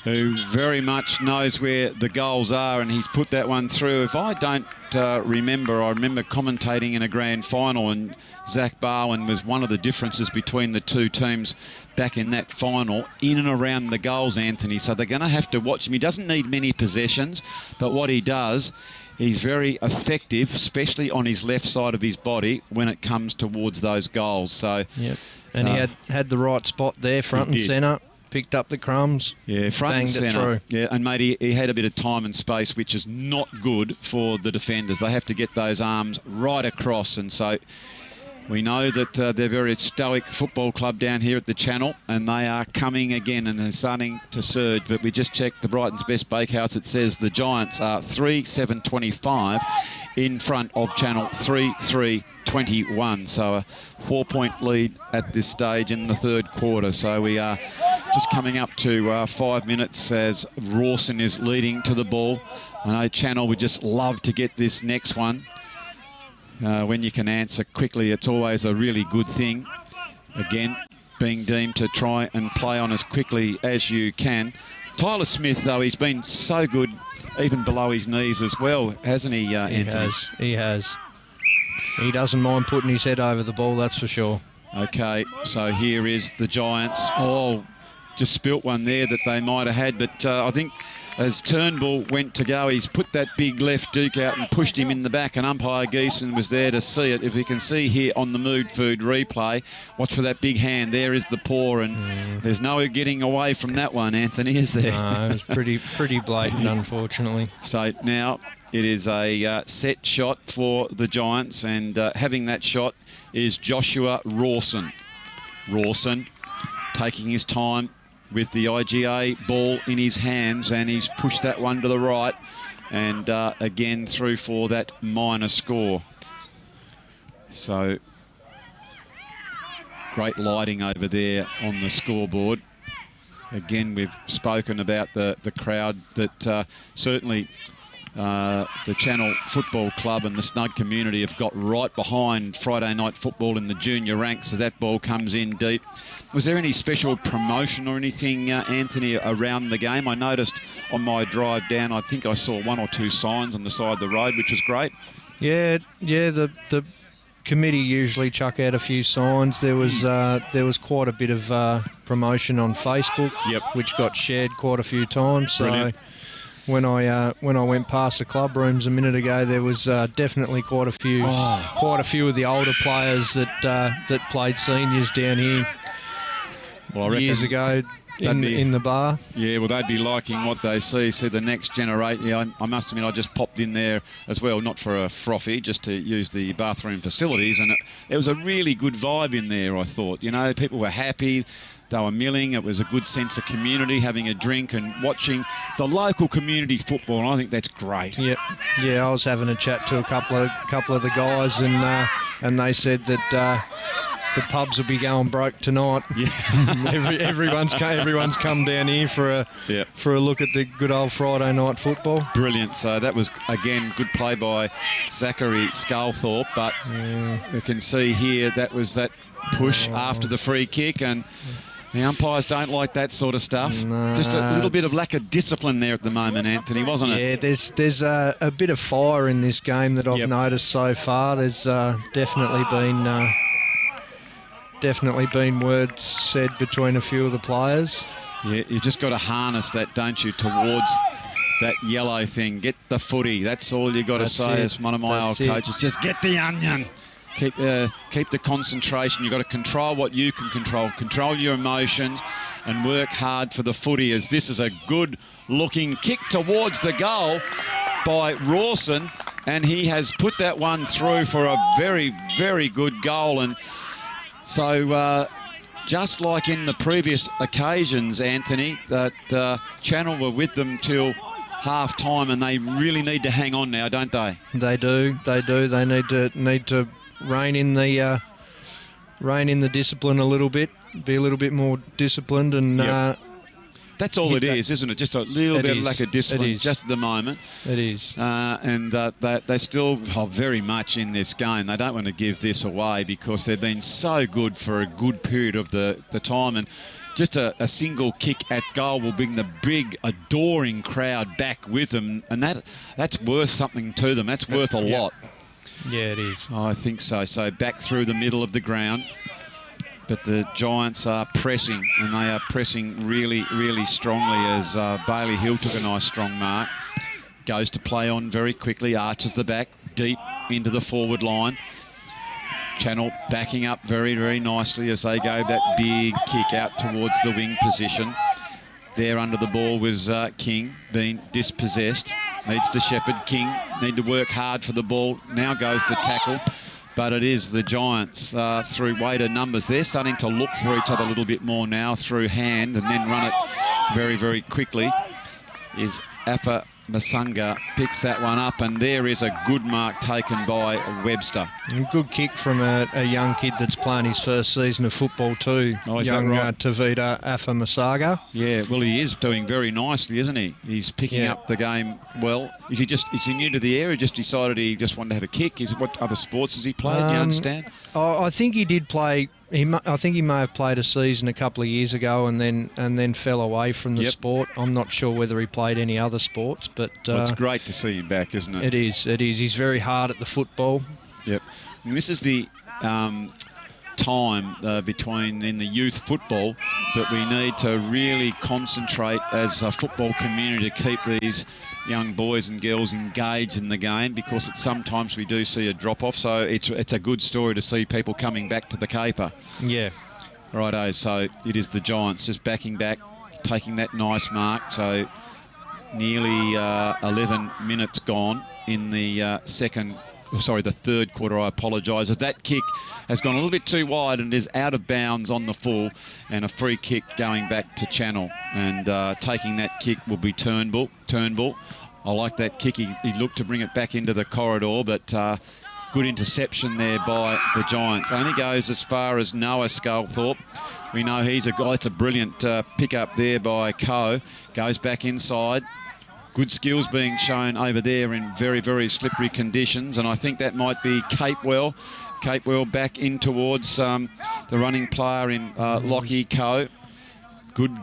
who very much knows where the goals are, and he's put that one through. If I don't remember, I remember commentating in a grand final, and Zach Barwin was one of the differences between the two teams back in that final, in and around the goals, Anthony. So they're going to have to watch him. He doesn't need many possessions, but what he does, he's very effective, especially on his left side of his body when it comes towards those goals. So, yep. And he had the right spot there, front and centre. Picked up the crumbs. Yeah, front and centre. Yeah, and mate, he had a bit of time and space, which is not good for the defenders. They have to get those arms right across, and so we know that they're a very stoic football club down here at the Channel, and they are coming again, and they're starting to surge. But we just checked the Brighton's Best Bakehouse. It says the Giants are 3-7-25 in front of Channel 3-3-21. So a 4-point lead at this stage in the third quarter. So we are just coming up to 5 minutes as Rawson is leading to the ball. I know Channel would just love to get this next one. When you can answer quickly, it's always a really good thing. Again, being deemed to try and play on as quickly as you can. Tyler Smith, though, he's been so good, even below his knees as well, hasn't he, Anthony? He has. He doesn't mind putting his head over the ball, that's for sure. Okay, so here is the Giants. Oh, just spilt one there that they might have had, but I think as Turnbull went to go, he's put that big left duke out and pushed him in the back, and umpire Geeson was there to see it. If we can see here on the Mood Food replay, watch for that big hand. There is the paw, and there's no getting away from that one, Anthony, is there? No, it was pretty blatant, unfortunately. So now it is a set shot for the Giants, and having that shot is Joshua Rawson. Rawson taking his time with the IGA ball in his hands, and he's pushed that one to the right, and again through for that minor score. So great lighting over there on the scoreboard. Again, we've spoken about the crowd that certainly the Channel Football Club and the Snug community have got right behind Friday night football in the junior ranks as that ball comes in deep. Was there any special promotion or anything, Anthony, around the game? I noticed on my drive down, I think I saw 1 or 2 signs on the side of the road, which was great. Yeah, the committee usually chuck out a few signs. There was quite a bit of promotion on Facebook, which got shared quite a few times. So brilliant. When I went past the club rooms a minute ago, there was definitely quite a few of the older players that played seniors down here years ago in the bar. Yeah, well, they'd be liking what they see the next generation. Yeah, I must admit, I just popped in there as well, not for a frothy, just to use the bathroom facilities, and it was a really good vibe in there, I thought. You know, people were happy. They were milling. It was a good sense of community, having a drink and watching the local community football, and I think that's great. Yeah, I was having a chat to a couple of the guys, and they said that the pubs will be going broke tonight. Yeah. everyone's come down here for a look at the good old Friday night football. Brilliant. So that was, again, good play by Zachary Sculthorpe, but you can see here that was that push after the free kick, and the umpires don't like that sort of stuff. No. Just a little bit of lack of discipline there at the moment, Anthony, wasn't it? Yeah, there's a bit of fire in this game that I've noticed so far. There's definitely been words said between a few of the players. Yeah, you've just got to harness that, don't you, towards that yellow thing. Get the footy. That's all you got to say, as one of my old coaches. Just get the onion. Keep the concentration. You've got to control what you can control. Control your emotions and work hard for the footy, as this is a good-looking kick towards the goal by Rawson, and he has put that one through for a very, very good goal. And so just like in the previous occasions, Anthony, that Channel were with them till half-time, and they really need to hang on now, don't they? They do. They need to rein in the discipline a little bit, be a little bit more disciplined, and that's all it is, isn't it? Just a little bit of lack of discipline just at the moment. It is. And they're still very much in this game. They don't want to give this away because they've been so good for a good period of the time, and just a single kick at goal will bring the big, adoring crowd back with them, and that's worth something to them. That's worth a lot. Yeah, it is. I think so. So back through the middle of the ground. But the Giants are pressing, and they are pressing really, really strongly, as Bailey Hill took a nice strong mark. Goes to play on very quickly, arches the back, deep into the forward line. Channel backing up very, very nicely as they go that big kick out towards the wing position. There under the ball was King, being dispossessed. Needs to shepherd. King need to work hard for the ball. Now goes the tackle. But it is the Giants through weight of numbers. They're starting to look for each other a little bit more now through hand, and then run it very, very quickly. Is Afa Masunga picks that one up, and there is a good mark taken by Webster. And good kick from a young kid that's playing his first season of football too. Oh, young Tavita Afa Masaga. Yeah, well, he is doing very nicely, isn't he? He's picking up the game well. Is he new to the area? Just decided he just wanted to have a kick? What other sports has he played? Do you understand? I think he did play. I think he may have played a season a couple of years ago and then fell away from the sport. I'm not sure whether he played any other sports, but it's great to see him back, isn't it? It is. He's very hard at the football. Yep. And this is the time between in the youth football that we need to really concentrate as a football community to keep these young boys and girls engaged in the game, because sometimes we do see a drop-off. So it's a good story to see people coming back to the caper. Yeah. Righto, so it is the Giants just backing back, taking that nice mark. So nearly 11 minutes gone in the the third quarter, I apologise, as that kick has gone a little bit too wide and is out of bounds on the full, and a free kick going back to Channel. And taking that kick will be Turnbull. I like that kick. He looked to bring it back into the corridor, but good interception there by the Giants. Only goes as far as Noah Sculthorpe. We know he's a guy. It's a brilliant pick up there by Coe. Goes back inside. Good skills being shown over there in very, very slippery conditions. And I think that might be Capewell. Capewell back in towards the running player in Lockie Coe. Good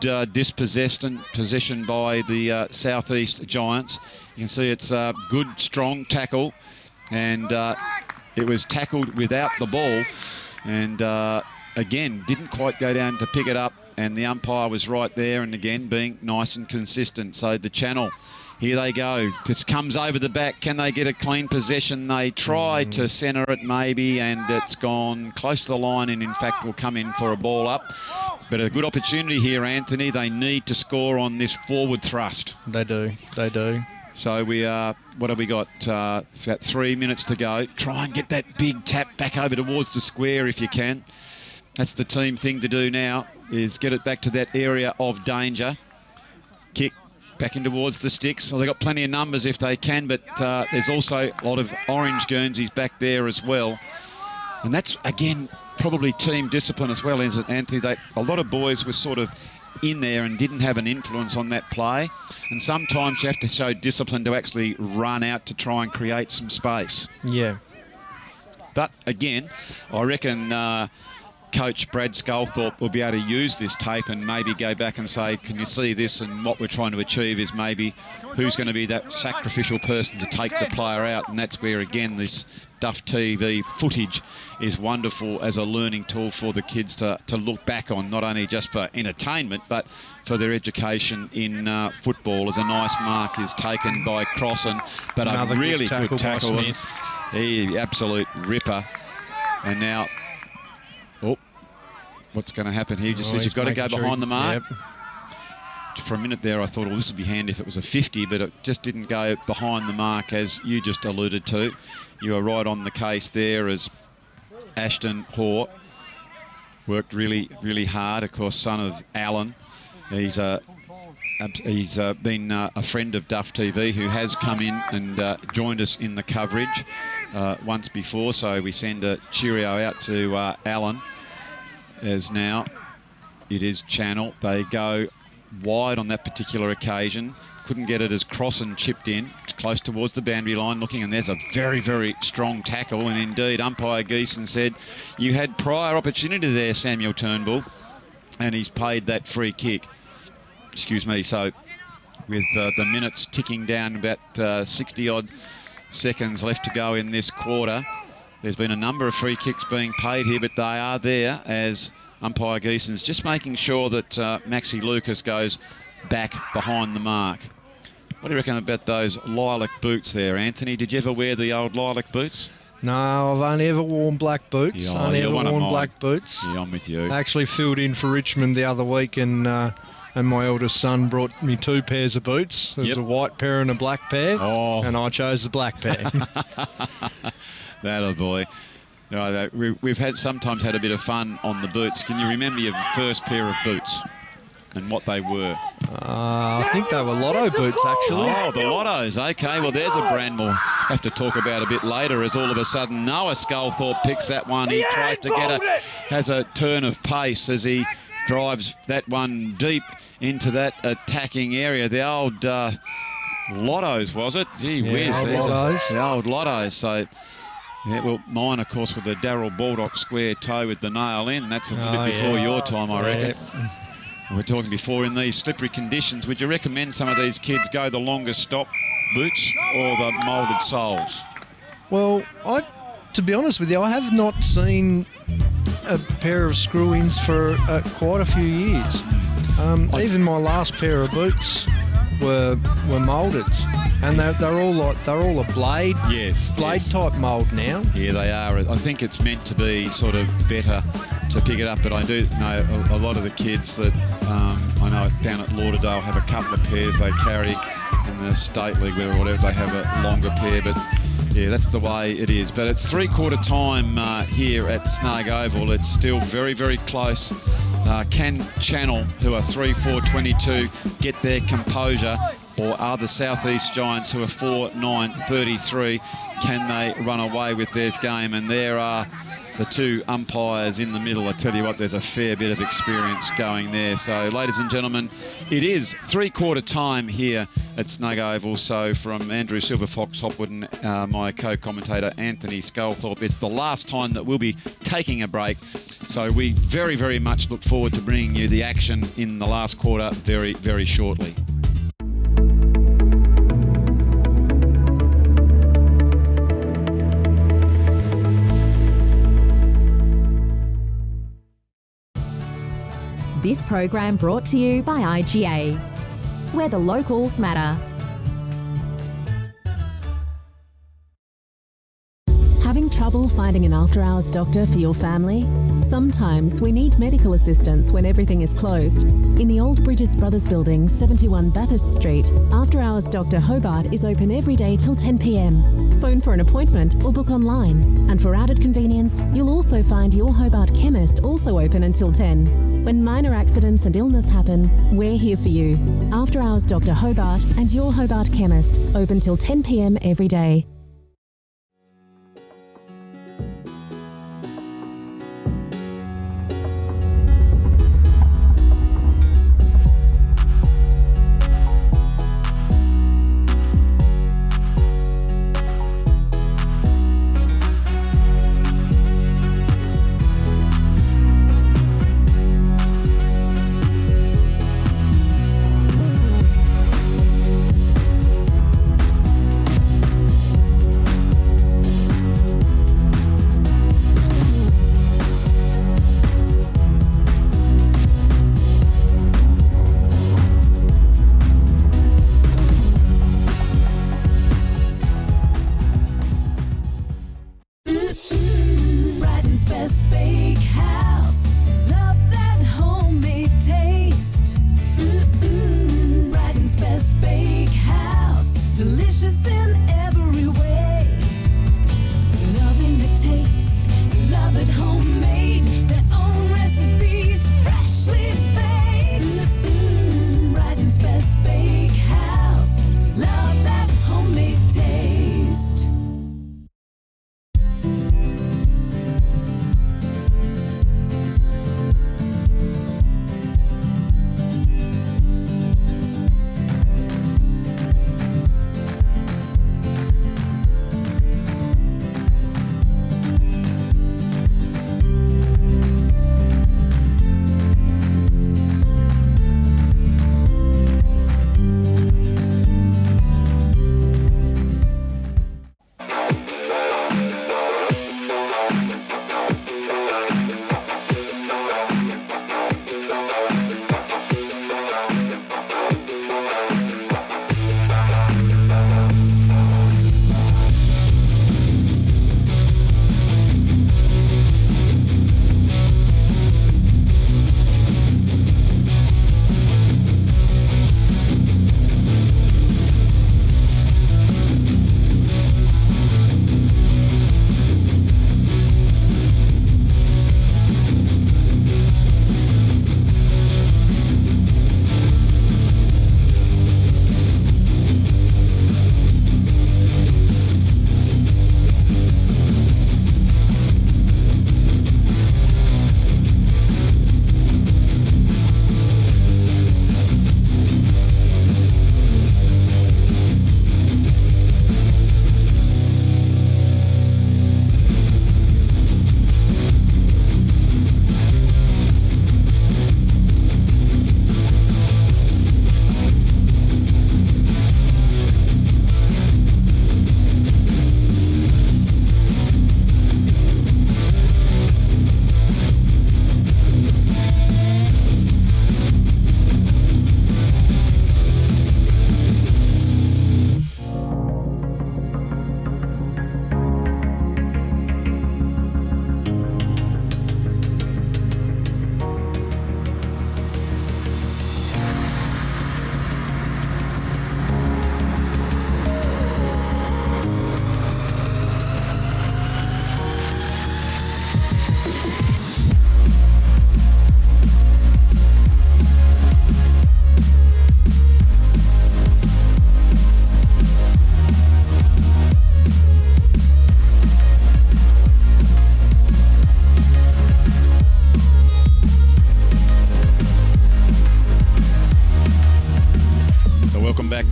possession by the Southeast Giants. You can see it's a good, strong tackle. And it was tackled without the ball. And again, didn't quite go down to pick it up. And the umpire was right there. And again, being nice and consistent. So the Channel, here they go. Just comes over the back. Can they get a clean possession? They try to centre it maybe, and it's gone close to the line, and in fact will come in for a ball up. But a good opportunity here, Anthony. They need to score on this forward thrust. They do. So we are, what have we got? About 3 minutes to go. Try and get that big tap back over towards the square if you can. That's the team thing to do now, is get it back to that area of danger. Kick back in towards the sticks. Well, they've got plenty of numbers if they can, but there's also a lot of orange Guernseys back there as well. And that's, again, probably team discipline as well, isn't it, Anthony? A lot of boys were sort of in there and didn't have an influence on that play. And sometimes you have to show discipline to actually run out to try and create some space. Yeah. But, again, I reckon Coach Brad Sculthorpe will be able to use this tape and maybe go back and say, can you see this? And what we're trying to achieve is maybe who's going to be that sacrificial person to take the player out. And that's where, again, this Duff TV footage is wonderful as a learning tool for the kids to look back on, not only just for entertainment, but for their education in football. As a nice mark is taken by Crossan, but another a really good tackle. He absolute ripper. And now, what's going to happen here? Just says you've got to go behind the mark. Yep. For a minute there, I thought, this would be handy if it was a 50, but it just didn't go behind the mark, as you just alluded to. You were right on the case there, as Ashton Hoare worked really, really hard. Of course, son of Alan. He's been a friend of Duff TV, who has come in and joined us in the coverage once before. So we send a cheerio out to Alan. As now it is Channel. They go wide on that particular occasion. Couldn't get it as Crossan chipped in. It's close towards the boundary line looking, and there's a very, very strong tackle. And indeed, umpire Geeson said, you had prior opportunity there, Samuel Turnbull, and he's paid that free kick. Excuse me. So with the minutes ticking down, about 60-odd seconds left to go in this quarter, there's been a number of free kicks being paid here, but they are there as umpire Geeson's just making sure that Maxie Lucas goes back behind the mark. What do you reckon about those lilac boots there, Anthony? Did you ever wear the old lilac boots? No, I've only ever worn black boots. Yeah, only ever worn black boots. Yeah, I'm with you. I actually filled in for Richmond the other week, and my eldest son brought me 2 pairs of boots. There was a white pair and a black pair, and I chose the black pair. That boy. No, we've sometimes had a bit of fun on the boots. Can you remember your first pair of boots and what they were? I think they were Lotto boots, actually. Oh, the Lottos. Okay, well, there's a brand we'll have to talk about a bit later, as all of a sudden Noah Sculthorpe picks that one. He tries to has a turn of pace as he drives that one deep into that attacking area. The old Lottos, was it? Gee whiz. The old Lottos. So... yeah, well, mine, of course, with the Darryl Baldock square toe with the nail in. That's a little bit before your time, I reckon. We're talking before, in these slippery conditions, would you recommend some of these kids go the longest stop boots or the moulded soles? Well, to be honest with you, I have not seen a pair of screw-ins for quite a few years. Even my last pair of boots were moulded, and they're all a blade type mould now. Yeah, they are. I think it's meant to be sort of better to pick it up, but I do know a lot of the kids that I know down at Lauderdale have a couple of pairs they carry. In the state league or whatever, they have a longer pair, but yeah, that's the way it is. But it's three-quarter time here at Snug Oval. It's still very, very close. Can Channel, who are 3-4-22, get their composure, or are the South East Giants, who are 4-9-33, can they run away with their game? And there are the two umpires in the middle. I tell you what, there's a fair bit of experience going there. So, ladies and gentlemen, it is three-quarter time here at Snug Oval. So, from Andrew Silverfox Hopwood and my co-commentator Anthony Sculthorpe, it's the last time that we'll be taking a break. So, we very, very much look forward to bringing you the action in the last quarter very, very shortly. This program brought to you by IGA, where the locals matter. Having trouble finding an after-hours doctor for your family? Sometimes we need medical assistance when everything is closed. In the Old Bridges Brothers Building, 71 Bathurst Street, After-Hours Dr Hobart is open every day till 10 p.m. Phone for an appointment or book online. And for added convenience, you'll also find your Hobart Chemist also open until 10. When minor accidents and illness happen, we're here for you. After-Hours Dr Hobart and your Hobart Chemist, open till 10 p.m. every day.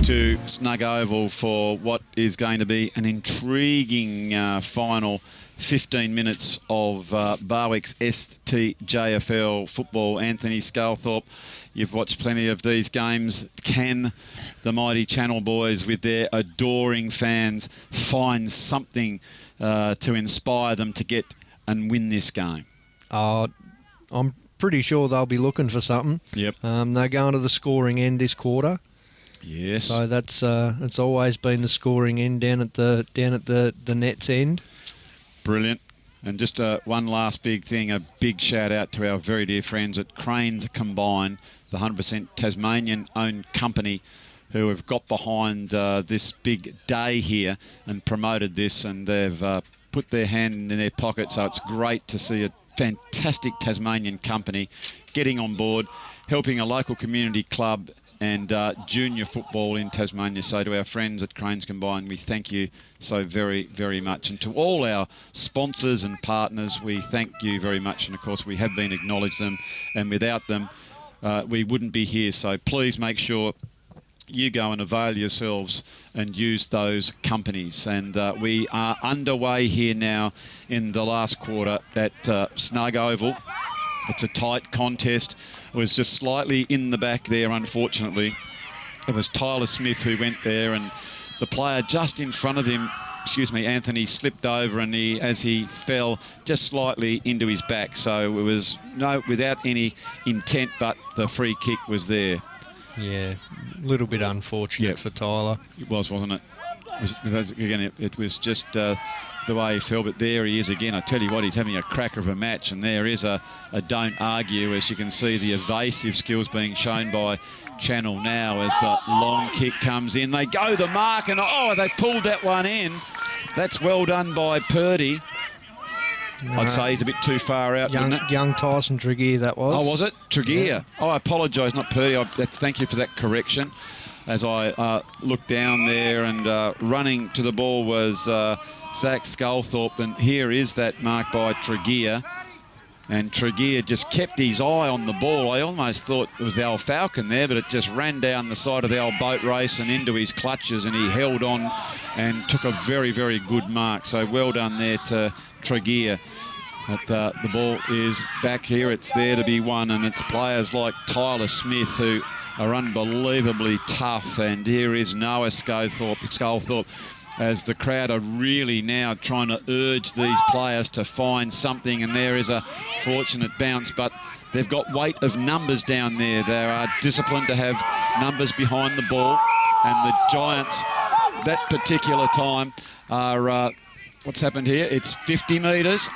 to Snug Oval for what is going to be an intriguing final 15 minutes of Barwick's STJFL football. Anthony Sculthorpe, you've watched plenty of these games. Can the mighty Channel boys with their adoring fans find something to inspire them to get and win this game? I'm pretty sure they'll be looking for something. Yep. They're going to the scoring end this quarter. Yes. So that's it's always been the scoring end down at the net's end. Brilliant. And just one last big thing, a big shout out to our very dear friends at Cranes Combine, the 100% Tasmanian owned company, who have got behind this big day here and promoted this, and they've put their hand in their pocket. So it's great to see a fantastic Tasmanian company getting on board, helping a local community club and junior football in Tasmania. So to our friends at Cranes Combine, we thank you so very, very much. And to all our sponsors and partners, we thank you very much. And of course, we have been acknowledged them, and without them, we wouldn't be here. So please make sure you go and avail yourselves and use those companies. And we are underway here now in the last quarter at Snug Oval. It's a tight contest. It was just slightly in the back there, unfortunately. It was Tyler Smith who went there, and the player just in front of him, Anthony, slipped over, and as he fell just slightly into his back. So it was without any intent, but the free kick was there. Yeah, a little bit unfortunate for Tyler. It was, wasn't it? It was just the way he fell, but there he is again. I tell you what, he's having a cracker of a match, and there is a don't argue, as you can see the evasive skills being shown by Channel now as the long kick comes in. They go the mark, and they pulled that one in. That's well done by Purdy. No. I'd say he's a bit too far out, wouldn't it? Young Tyson Tregear, that was. Oh, was it? Tregear. Yeah. Oh, I apologise, not Purdy. Thank you for that correction. As I looked down there, and running to the ball was Zach Sculthorpe, and here is that mark by Tregear. And Tregear just kept his eye on the ball. I almost thought it was the old Falcon there, but it just ran down the side of the old boat race and into his clutches, and he held on and took a very, very good mark. So well done there to Tregear. But the ball is back here. It's there to be won, and it's players like Tyler Smith who are unbelievably tough. And here is Noah Sculthorpe, as the crowd are really now trying to urge these players to find something. And there is a fortunate bounce, but they've got weight of numbers down there. They are disciplined to have numbers behind the ball. And the Giants, that particular time, are, what's happened here? It's 50 metres.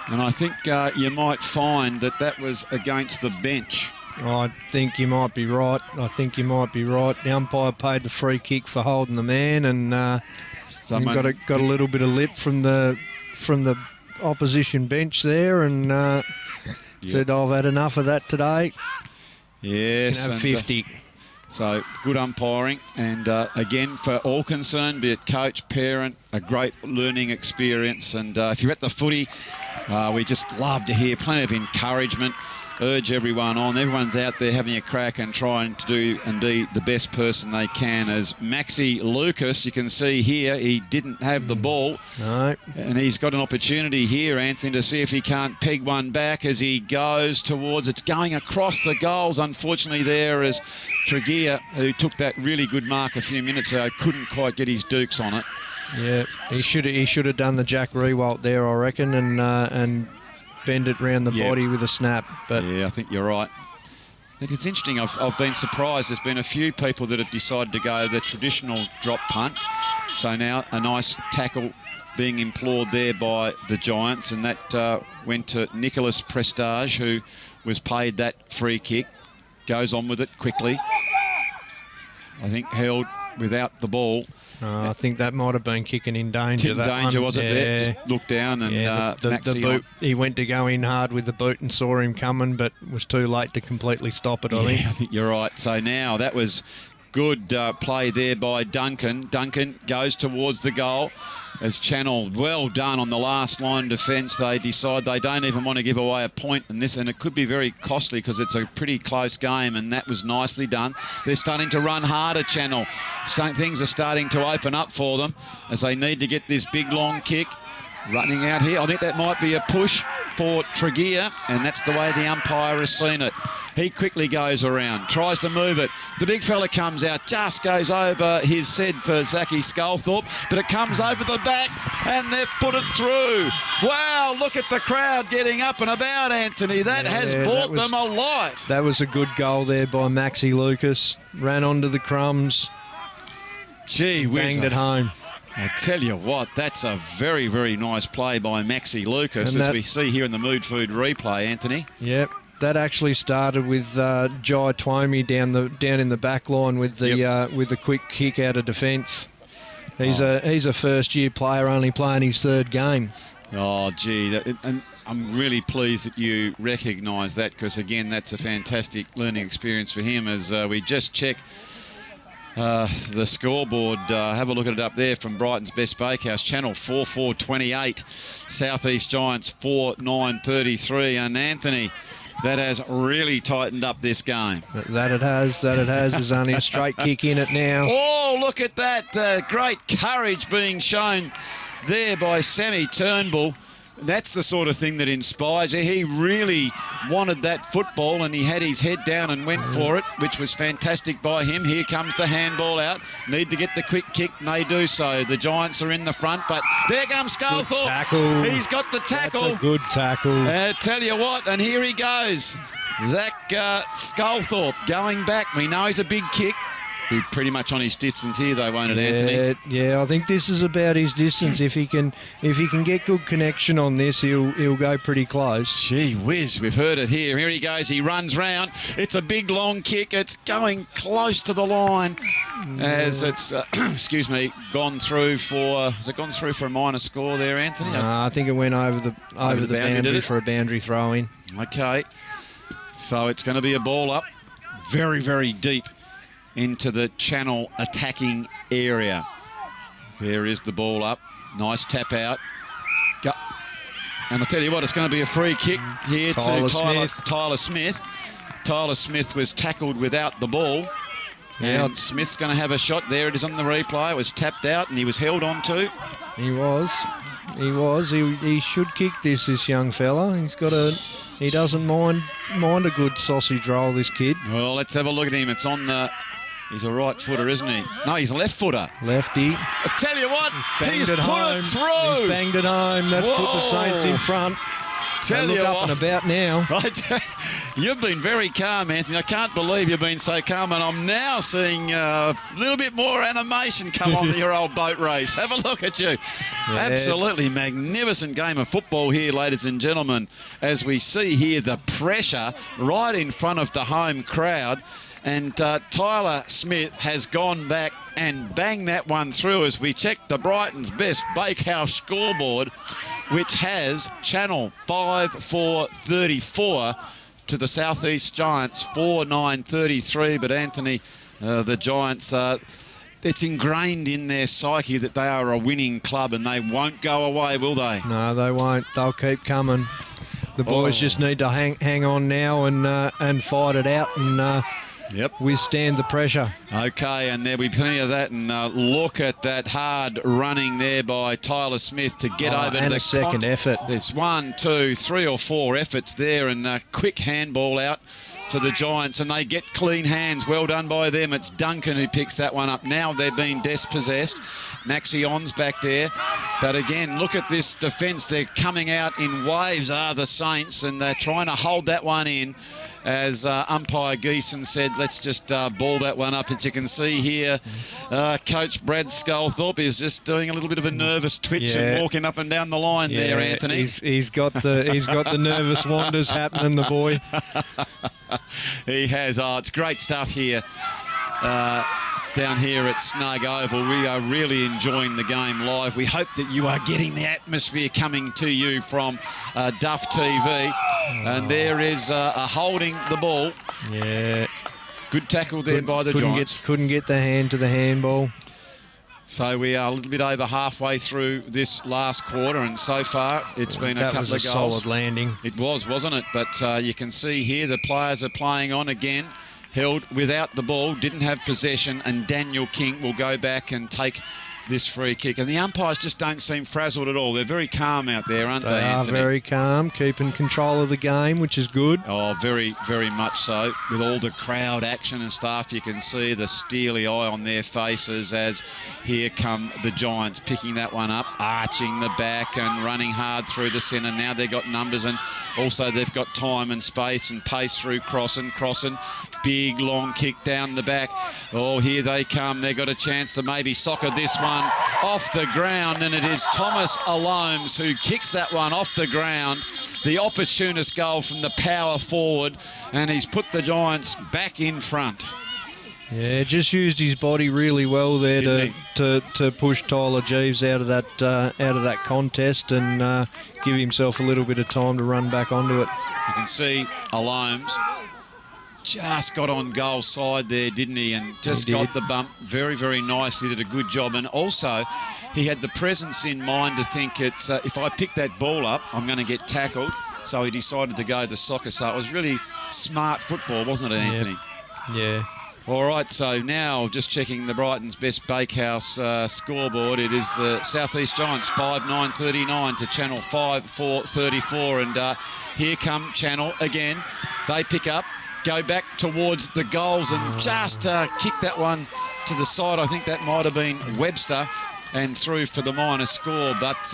And I think you might find that was against the bench. I think you might be right. The umpire paid the free kick for holding the man, and got a little bit of lip from the opposition bench there, and said, "I've had enough of that today." Yes, you can have 50. So good umpiring, and again, for all concerned, be it coach, parent, a great learning experience. And if you're at the footy, we just love to hear plenty of encouragement. Urge everyone on. Everyone's out there having a crack and trying to do and be the best person they can. As Maxi Lucas, you can see here, he didn't have the ball. No. And he's got an opportunity here, Anthony, to see if he can't peg one back as he goes towards, it's going across the goals. Unfortunately there is Tregear, who took that really good mark a few minutes ago, couldn't quite get his dukes on it. Yeah, he should have done the Jack Rewalt there, I reckon, and bend it round the body with a snap. But yeah, I think you're right. It's interesting. I've been surprised. There's been a few people that have decided to go the traditional drop punt. So now a nice tackle being implored there by the Giants, and that went to Nicholas Prestage, who was paid that free kick. Goes on with it quickly. I think held without the ball. I think that might have been kicking in danger. Was it there? Just looked down and the boot. He went to go in hard with the boot and saw him coming, but was too late to completely stop it. I think you're right. So now that was good play there by Duncan. Duncan goes towards the goal. as Channel, well done on the last line defence. They decide they don't even want to give away a point in this, and it could be very costly because it's a pretty close game, and that was nicely done. They're starting to run harder, Channel. Things are starting to open up for them as they need to get this big long kick. Running out here, I think that might be a push for Tregear, and that's the way the umpire has seen it. He quickly goes around, tries to move it. The big fella comes out, just goes over his head for Zachy Sculthorpe, but it comes over the back, and they've put it through. Wow, look at the crowd getting up and about, Anthony. That has brought them alive. That was a good goal there by Maxie Lucas. Ran onto the crumbs. Gee whiz. Banged it home. I tell you what, that's a very, very nice play by Maxie Lucas, as we see here in the Mood Food replay, Anthony. Yep, that actually started with Jai Twomey down in the back line with the quick kick out of defence. He's a first-year player, only playing his third game. Oh, gee, and I'm really pleased that you recognise that, because, again, that's a fantastic learning experience for him as we just check the scoreboard. Have a look at it up there from Brighton's Best Bakehouse. Channel 4-4-28, South East Giants 4-9-33. And Anthony, that has really tightened up this game. That it has. There's only a straight kick in it now. Oh, look at that. Great courage being shown there by Sammy Turnbull. That's the sort of thing that inspires you. He really wanted that football, and he had his head down and went for it, which was fantastic by him. Here comes the handball out. Need to get the quick kick, and they do so. The Giants are in the front, but there comes Sculthorpe. He's got the tackle. That's a good tackle. Tell you what, and here he goes. Zach Sculthorpe going back. We know he's a big kick. Be pretty much on his distance here, though, won't it, Anthony? Yeah, I think this is about his distance. If he can get good connection on this, he'll go pretty close. Gee whiz, we've heard it here. Here he goes. He runs round. It's a big long kick. It's going close to the line as it's gone through for. Has it gone through for a minor score there, Anthony? I think it went over the boundary for a boundary throw in. Okay, so it's going to be a ball up, very, very deep into the Channel attacking area. There is the ball up. Nice tap out. Go. And I'll tell you what, it's going to be a free kick here to Tyler Smith. Tyler Smith was tackled without the ball. And Smith's going to have a shot. There it is on the replay. It was tapped out and he was held on to. He was. He should kick this young fella. He doesn't mind a good sausage roll, this kid. Well, let's have a look at him. It's on the... He's a right footer, isn't he? No, he's a left footer. Lefty. I tell you what, he's put it through. He's banged it home. That's put the Saints in front. Tell you up and about now. You've been very calm, Anthony. I can't believe you've been so calm, and I'm now seeing a little bit more animation come on your old boat race. Have a look at you. Yeah. Absolutely magnificent game of football here, ladies and gentlemen, as we see here the pressure right in front of the home crowd. And Tyler Smith has gone back and banged that one through as we check the Brighton's Best Bakehouse scoreboard, which has Channel 5-4-34 to the South East Giants 4-9-33. But Anthony, the Giants, it's ingrained in their psyche that they are a winning club and they won't go away, will they? No, they won't. They'll keep coming. The boys just need to hang on now and fight it out and withstand the pressure. Okay, and there'll be plenty of that. And look at that hard running there by Tyler Smith to get over and the a second effort. There's 1, 2, 3 or 4 efforts there, and a quick handball out for the Giants, and they get clean hands. Well done by them. It's Duncan who picks that one up. Now they're being dispossessed. Maxion's back there. But again, look at this defence. They're coming out in waves, the Saints, and they're trying to hold that one in. As umpire Geeson said, let's just ball that one up. As you can see here, Coach Brad Sculthorpe is just doing a little bit of a nervous twitch and walking up and down the line there, Anthony. He's got the nervous wanders happening, the boy. He has. Oh, it's great stuff here. Down here at Snug Oval. We are really enjoying the game live. We hope that you are getting the atmosphere coming to you from Duff TV. And there is a holding the ball. Yeah. Good tackle there by the Giants. Couldn't get the hand to the handball. So we are a little bit over halfway through this last quarter, and so far it's been a couple of goals. Solid landing. It was, wasn't it? But you can see here the players are playing on again, held without the ball, didn't have possession, and Daniel King will go back and take this free kick. And the umpires just don't seem frazzled at all. They're very calm out there, aren't they, They are Anthony? very calm, keeping control of the game, which is good. Oh, very, very much so. With all the crowd action and stuff, you can see the steely eye on their faces as here come the Giants, picking that one up, arching the back and running hard through the centre. Now they've got numbers, and also they've got time and space and pace through Crossan. Big, long kick down the back. Oh, here they come. They've got a chance to maybe soccer this one off the ground, and it is Thomas Alomes who kicks that one off the ground. The opportunist goal from the power forward, and he's put the Giants back in front. Yeah, just used his body really well there to push Tyler Jeeves out of that contest and give himself a little bit of time to run back onto it. You can see Alomes just got on goal side there, didn't he? And just got the bump very, very nicely. Did a good job. And also, he had the presence in mind to think it's if I pick that ball up, I'm going to get tackled. So he decided to go the soccer. So it was really smart football, wasn't it, Anthony? Yep. Yeah. All right, so now just checking the Brighton's Best Bakehouse scoreboard. It is the South East Giants 5-9-39 to Channel 5-4-34. And here come Channel again. They pick up, go back towards the goals and just kick that one to the side. I think that might have been Webster and through for the minor score, but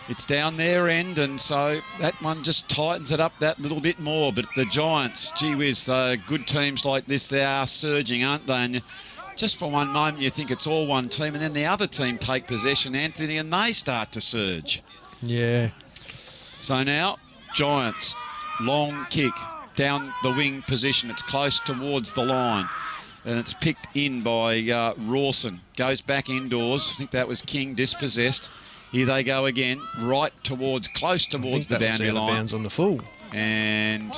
it's down their end, and so that one just tightens it up that little bit more. But the Giants, gee whiz, good teams like this, they are surging, aren't they? And just for one moment you think it's all one team, and then the other team take possession, Anthony, and they start to surge. Yeah. So now, Giants, long kick down the wing position. It's close towards the line, and it's picked in by Rawson. Goes back indoors. I think that was King dispossessed. Here they go again, right towards, close towards the boundary line. Bounds on the full. And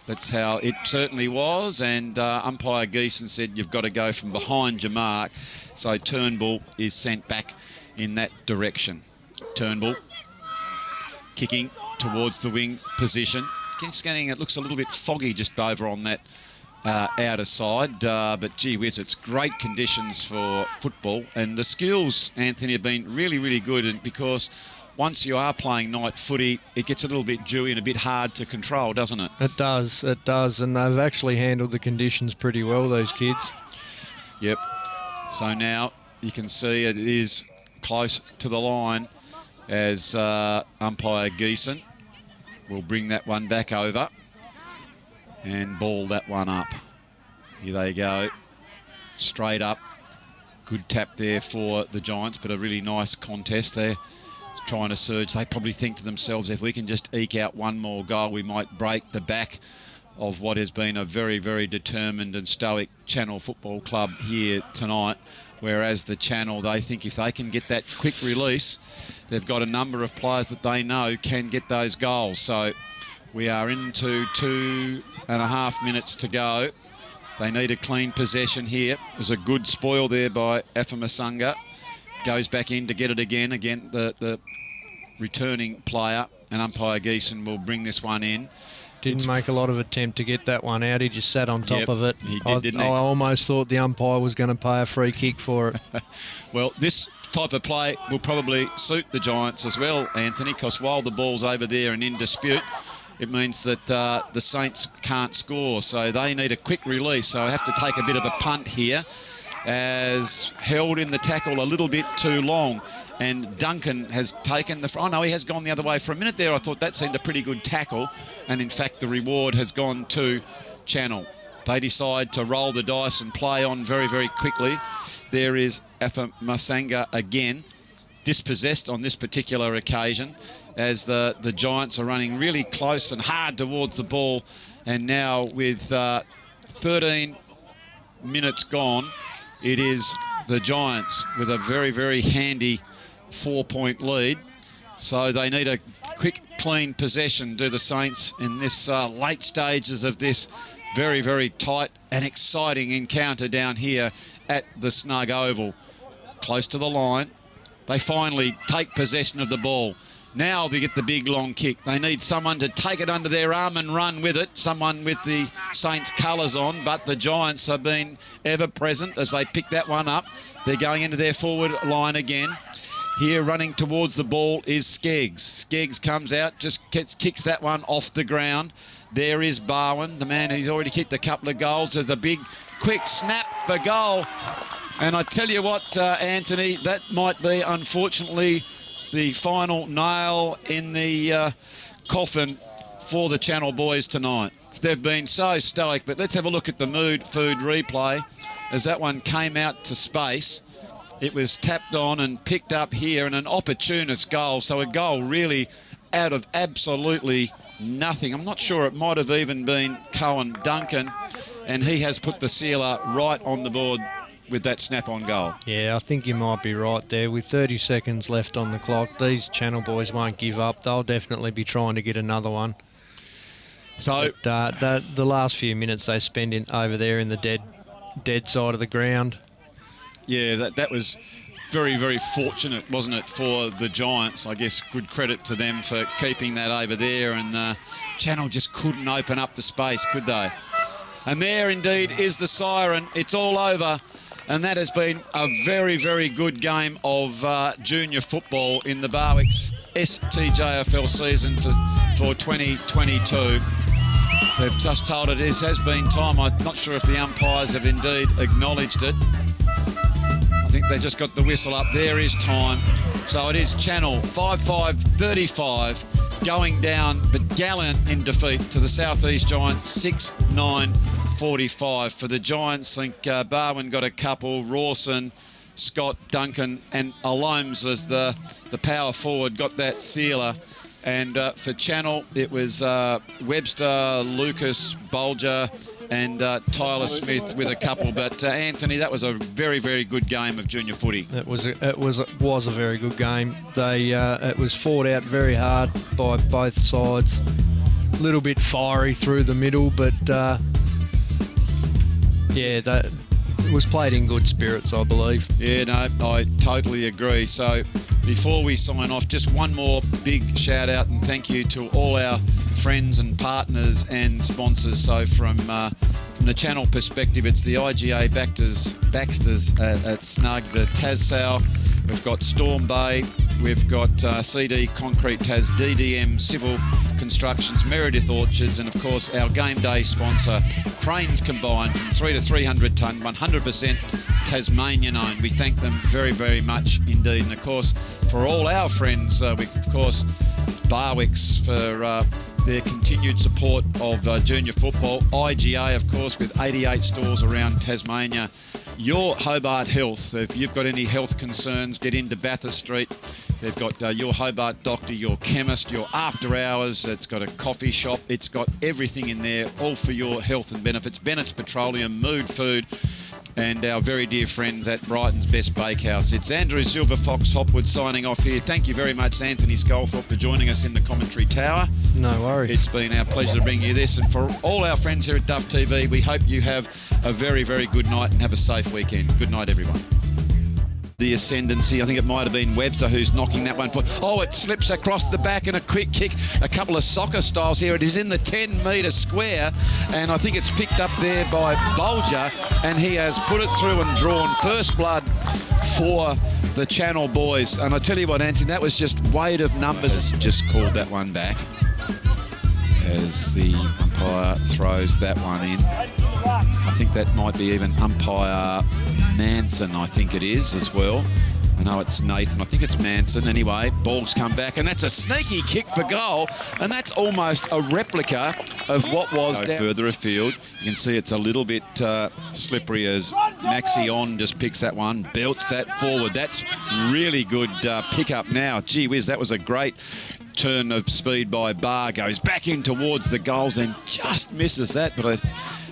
that's how it certainly was. And umpire Geeson said you've got to go from behind your mark. So Turnbull is sent back in that direction. Turnbull kicking towards the wing position. Scanning, it looks a little bit foggy just over on that outer side, but gee whiz, it's great conditions for football, and the skills, Anthony, have been really, really good, and because once you are playing night footy, it gets a little bit dewy and a bit hard to control, doesn't it? It does, and they've actually handled the conditions pretty well, those kids. Yep. So now you can see it is close to the line as umpire Geeson will bring that one back over and ball that one up. Here they go, straight up. Good tap there for the Giants, but a really nice contest there. Trying to surge. They probably think to themselves, if we can just eke out one more goal, we might break the back of what has been a very, very determined and stoic Channel Football Club here tonight. Whereas the Channel, they think if they can get that quick release, they've got a number of players that they know can get those goals. So we are into 2.5 minutes to go. They need a clean possession here. There's a good spoil there by Afamasunga. Goes back in to get it again. Again, the returning player, and umpire Geeson will bring this one in. Didn't make a lot of attempt to get that one out. He just sat on top of it. He did, didn't he? I almost thought the umpire was going to pay a free kick for it. Well, this type of play will probably suit the Giants as well, Anthony, because while the ball's over there and in dispute, it means that the Saints can't score. So they need a quick release. So I have to take a bit of a punt here, as held in the tackle a little bit too long. And Duncan has taken the... Oh, no, he has gone the other way. For a minute there, I thought that seemed a pretty good tackle. And, in fact, the reward has gone to Channel. They decide to roll the dice and play on very, very quickly. There is Afamasunga again, dispossessed on this particular occasion, as the Giants are running really close and hard towards the ball. And now with 13 minutes gone, it is the Giants with a very, very handy 4-point lead. So they need a quick, clean possession, do the Saints, in this late stages of this very, very tight and exciting encounter down here at the Snug Oval. close to the line. They finally take possession of the ball. Now they get the big long kick. They need someone to take it under their arm and run with it, someone with the Saints colours on, but the Giants have been ever present as they pick that one up. They're going into their forward line again. Here running towards the ball is Skeggs. Skeggs comes out, just kicks that one off the ground. There is Barwin, the man who's already kicked a couple of goals. There's a big, quick snap for goal. And I tell you what, Anthony, that might be, unfortunately, the final nail in the coffin for the Channel boys tonight. They've been so stoic, but let's have a look at the mood food replay as that one came out to space. It was tapped on and picked up here, and an opportunist goal. So a goal really out of absolutely nothing. I'm not sure, it might have even been Cohen Duncan, and he has put the sealer right on the board with that snap-on goal. Yeah, I think you might be right there. With 30 seconds left on the clock, these Channel boys won't give up. They'll definitely be trying to get another one. So but, the last few minutes they spend over there in the dead side of the ground. Yeah, that was very, very fortunate, wasn't it, for the Giants? I guess good credit to them for keeping that over there, and Channel just couldn't open up the space, could they? And there indeed is the siren. It's all over. And that has been a very, very good game of junior football in the Barwick's STJFL season for 2022. They've just told it has been time. I'm not sure if the umpires have indeed acknowledged it. I think they just got the whistle up. There is time. So it is Channel 5-5-35 going down, but gallant in defeat to the South East Giants 6-9-45. For the Giants, I think Barwin got a couple, Rawson, Scott, Duncan and Alomes as the power forward got that sealer. And for Channel, it was Webster, Lucas, Bolger and Tyler Smith with a couple. But Anthony, that was a very, very good game of junior footy. It was a very good game. It was fought out very hard by both sides. A little bit fiery through the middle, but that was played in good spirits, I believe. Yeah, no, I totally agree. So before we sign off, just one more big shout out and thank you to all our friends and partners and sponsors. So from the Channel perspective, it's the IGA Baxters at Snug, the Tassal. We've got Storm Bay. We've got CD Concrete Tas, DDM Civil Constructions, Merediths Orchards, and of course our game day sponsor, Cranes Combined, from 3 to 300 tonne, 100% Tasmanian owned. We thank them very, very much indeed. And of course, for all our friends, Barwick's for their continued support of junior football. IGA, of course, with 88 stores around Tasmania. Your Hobart Health. If you've got any health concerns, get into Bathurst Street. They've got your Hobart doctor, your chemist, your after hours. It's got a coffee shop. It's got everything in there, all for your health and benefits. Bennett's Petroleum, Mood Food, and our very dear friends at Brighton's Best Bakehouse. It's Andrew Silver Fox Hopwood signing off here. Thank you very much, Anthony Sculthorpe, for joining us in the commentary tower. No worries. It's been our pleasure to bring you this. And for all our friends here at Duff TV, we hope you have a very, very good night and have a safe weekend. Good night, everyone. The ascendancy, I think it might have been Webster who's knocking that one forward. Oh, it slips across the back and a quick kick. A couple of soccer styles here. It is in the 10-metre square, and I think it's picked up there by Bolger, and he has put it through and drawn first blood for the Channel boys. And I tell you what, Anthony, that was just weight of numbers. Just called that one back as the umpire throws that one in. I think that might be even umpire Manson, I think it is as well. I know it's Nathan, I think it's Manson. Anyway, ball's come back, and that's a sneaky kick for goal, and that's almost a replica of what was down further afield. You can see it's a little bit slippery as Maxi On just picks that one, belts that forward. That's really good pickup now. Gee whiz, that was a great turn of speed by Barr. Goes back in towards the goals and just misses that, but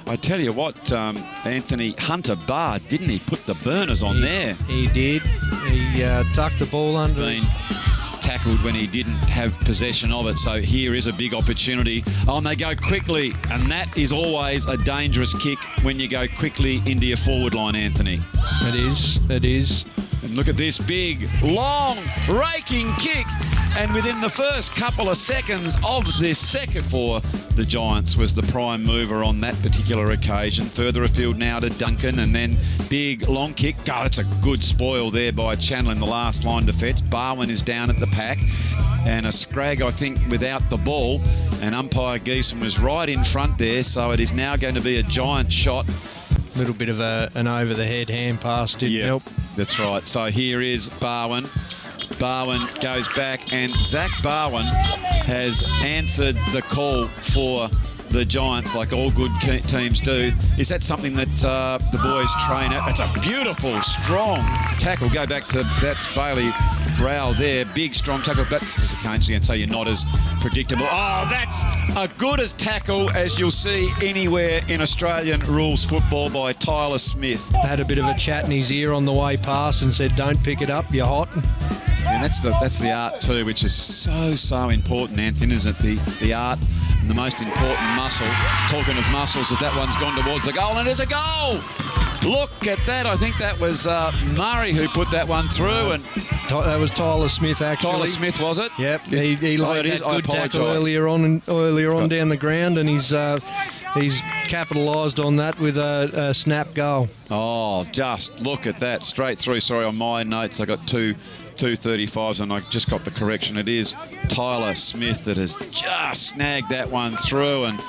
I tell you what, Anthony, Hunter Barr, didn't he put the burners on there? He did. He tucked the ball under. Been tackled when he didn't have possession of it, so here is a big opportunity. Oh, and they go quickly, and that is always a dangerous kick when you go quickly into your forward line, Anthony. It is. And look at this big, long, raking kick. And within the first couple of seconds of this second for the Giants was the prime mover on that particular occasion. Further afield now to Duncan, and then big, long kick. God, it's a good spoil there by Channel in the last line defence. Barwin is down at the pack. And a scrag, I think, without the ball. And umpire Geeson was right in front there, so it is now going to be a Giant shot. Little bit of an over-the-head hand pass didn't help. That's right. So here is Barwin. Barwin goes back, and Zach Barwin has answered the call for the Giants like all good teams do. Is that something that the boys train at? That's a beautiful, strong tackle. Go back to, that's Bailey Rowell there. Big, strong tackle. But there's a Canes again, so you're not as predictable. Oh, that's a good as tackle as you'll see anywhere in Australian rules football by Tyler Smith. Had a bit of a chat in his ear on the way past and said, don't pick it up, you're hot. And that's the art too, which is so important, Anthony, isn't it? The art and the most important muscle. Talking of muscles, as that one's gone towards the goal, and there's a goal! Look at that. I think that was Murray who put that one through. And that was Tyler Smith, actually. Tyler Smith, was it? Yep. He laid that good tackle earlier on down the ground, and he's capitalised on that with a snap goal. Oh, just look at that. Straight through. Sorry, on my notes, I got 235s, and I just got the correction. It is Tyler Smith that has just snagged that one through, and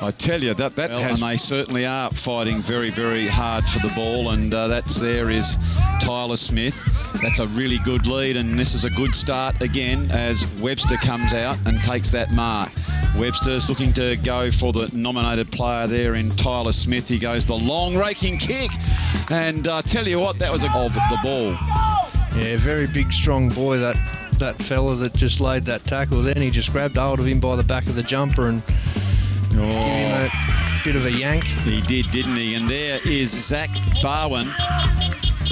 I tell you, and they certainly are fighting very, very hard for the ball, and there is Tyler Smith. That's a really good lead, and this is a good start again as Webster comes out and takes that mark. Webster's looking to go for the nominated player there in Tyler Smith. He goes the long raking kick, and I tell you what, that was of the ball. Yeah, very big, strong boy, that fella that just laid that tackle. Then he just grabbed hold of him by the back of the jumper and gave him a bit of a yank. He did, didn't he? And there is Zach Barwin,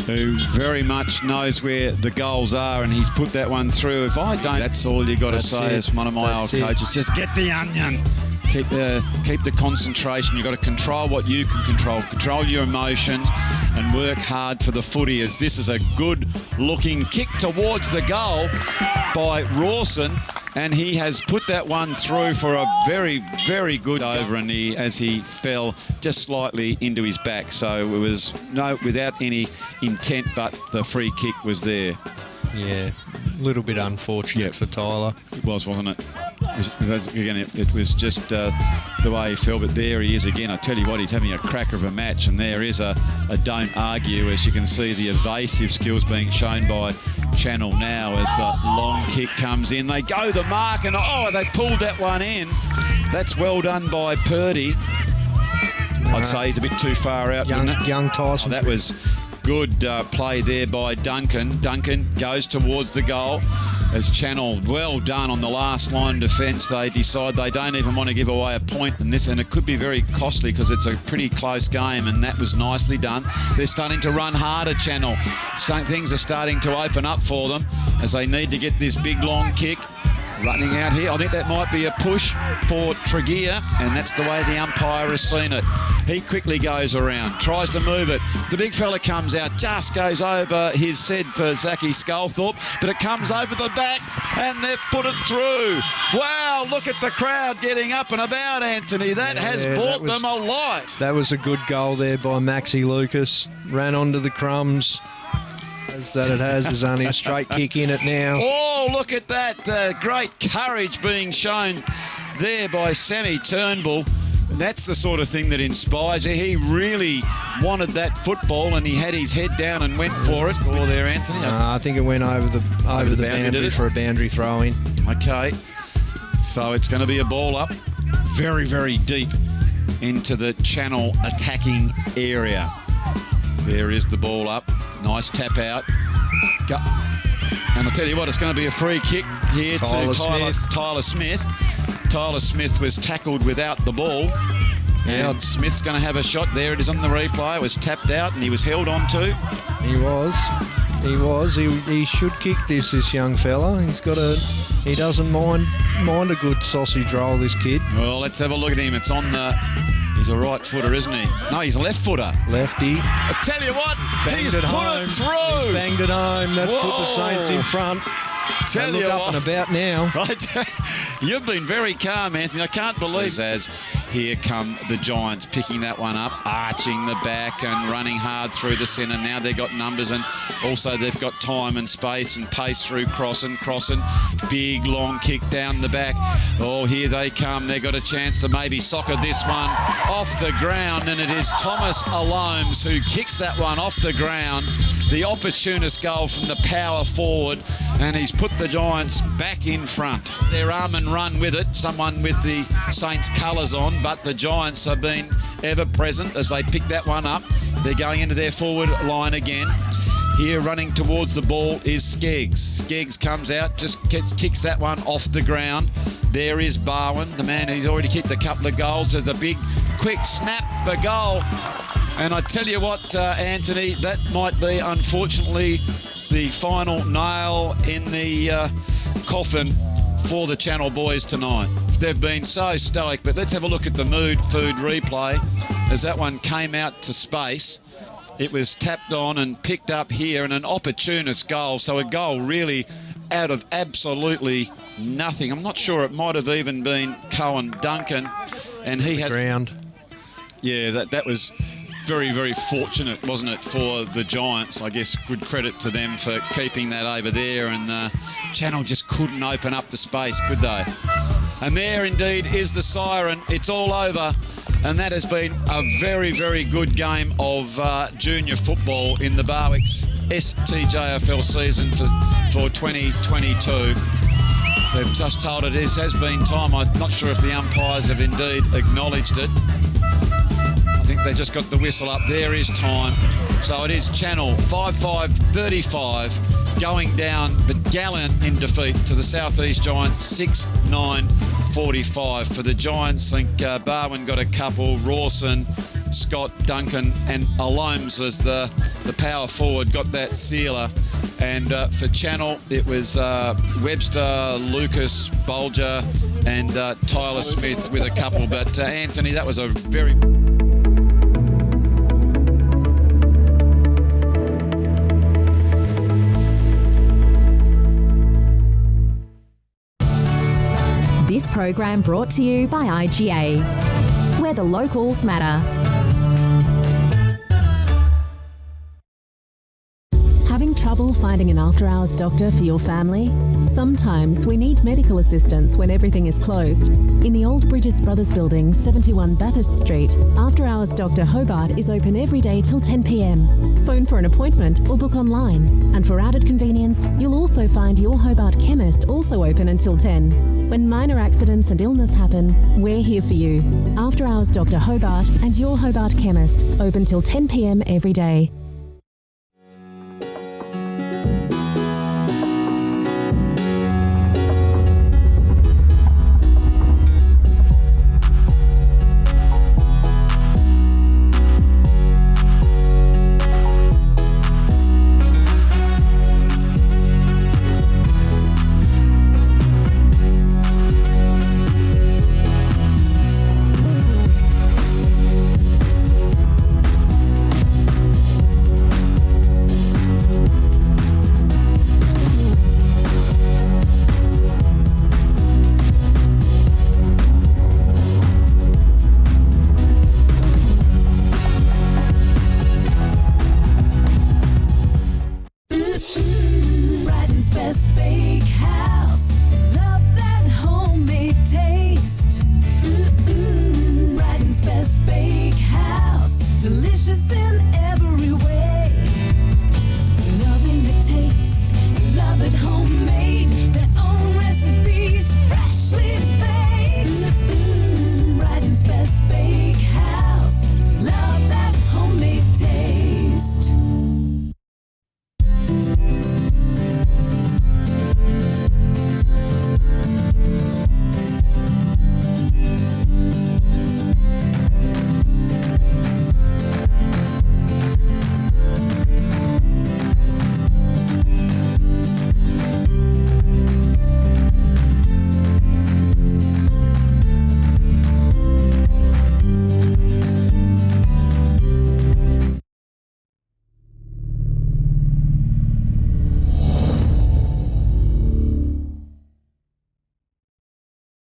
who very much knows where the goals are, and he's put that one through. If I don't, that's all you got to say as one of my old coaches. Just get the onion. Keep the concentration. You've got to control what you can control your emotions, and work hard for the footy, as this is a good looking kick towards the goal by Rawson, and he has put that one through for a very, very good over, and as he fell just slightly into his back, so it was without any intent, but the free kick was there. Yeah, a little bit unfortunate for Tyler. It was, wasn't it? It was just the way he fell, but there he is again. I tell you what, he's having a cracker of a match, and there is a don't argue, as you can see the evasive skills being shown by Channel now as the long kick comes in. They go the mark, and they pulled that one in. That's well done by Purdy. I'd say he's a bit too far out, young Tyson. That was good play there by Duncan. Duncan goes towards the goal as Channel, well done on the last line defence. They decide they don't even want to give away a point in this, and it could be very costly because it's a pretty close game, and that was nicely done. They're starting to run harder, Channel. Things are starting to open up for them as they need to get this big long kick. Running out here, I think that might be a push for Tregear, and that's the way the umpire has seen it. He quickly goes around, tries to move it. The big fella comes out, just goes over his head for Zachy Sculthorpe, but it comes over the back, and they've put it through. Wow, look at the crowd getting up and about, Anthony. That has brought them alive. That was a good goal there by Maxie Lucas. Ran onto the crumbs. That it has. There's only a straight kick in it now. Oh, look at that. Great courage being shown there by Sammy Turnbull. That's the sort of thing that inspires you. He really wanted that football, and he had his head down and went for it. Score there, Anthony. I think it went over the boundary for a boundary throw-in. Okay. So it's going to be a ball up very, very deep into the Channel attacking area. There is the ball up. Nice tap out. And I'll tell you what, it's going to be a free kick here to Tyler Smith. Tyler Smith was tackled without the ball. And Smith's going to have a shot. There it is on the replay. It was tapped out and he was held on to. He was. He should kick this young fella. He doesn't mind a good sausage roll, this kid. Well, let's have a look at him. It's on the... He's a right footer, isn't he? No, he's a left footer. Lefty. I tell you what, he's put it through. He's banged it home. That's put the Saints in front. Tell you up what. and about now. Right. You've been very calm, Anthony. I can't believe as here come the Giants picking that one up, arching the back and running hard through the centre. Now they've got numbers and also they've got time and space and pace through crossing. Big long kick down the back. Oh, here they come. They've got a chance to maybe soccer this one off the ground, and it is Thomas Alomes who kicks that one off the ground. The opportunist goal from the power forward, and he's put the Giants back in front. They're arm and run with it, someone with the Saints colours on, but the Giants have been ever present as they pick that one up. They're going into their forward line again. Here running towards the ball is Skeggs. Skeggs comes out, just kicks that one off the ground. There is Barwin, the man who's already kicked a couple of goals. There's a big quick snap for goal. And I tell you what, Anthony, that might be, unfortunately, the final nail in the coffin for the Channel boys tonight. They've been so stoic, but let's have a look at the mood food replay as that one came out to space. It was tapped on and picked up here, and an opportunist goal. So a goal really out of absolutely nothing. I'm not sure, it might have even been Cohen Duncan, and he has ground. Yeah, that was very, very fortunate, wasn't it, for the Giants? I guess good credit to them for keeping that over there, and Channel just couldn't open up the space, could they? And there indeed is the siren. It's all over. And that has been a very, very good game of junior football in the Barwick's STJFL season for 2022. They've just told it has been time. I'm not sure if the umpires have indeed acknowledged it. I think they just got the whistle up. There is time. So it is Channel 5-5-35 going down, but gallant in defeat to the South East Giants 6-9-45. For the Giants, I think Barwin got a couple, Rawson, Scott, Duncan and Alomes as the power forward got that sealer. And for Channel, it was Webster, Lucas, Bolger and Tyler Smith with a couple. But Anthony, that was a very... This program brought to you by IGA, where the locals matter. Having trouble finding an after-hours doctor for your family? Sometimes we need medical assistance when everything is closed. In the Old Bridges Brothers Building, 71 Bathurst Street, After-Hours Dr Hobart is open every day till 10 p.m. Phone for an appointment or book online. And for added convenience, you'll also find your Hobart Chemist also open until 10. When minor accidents and illness happen, we're here for you. After-Hours Dr Hobart and your Hobart Chemist, open till 10 p.m. every day. Brighton's best bake house.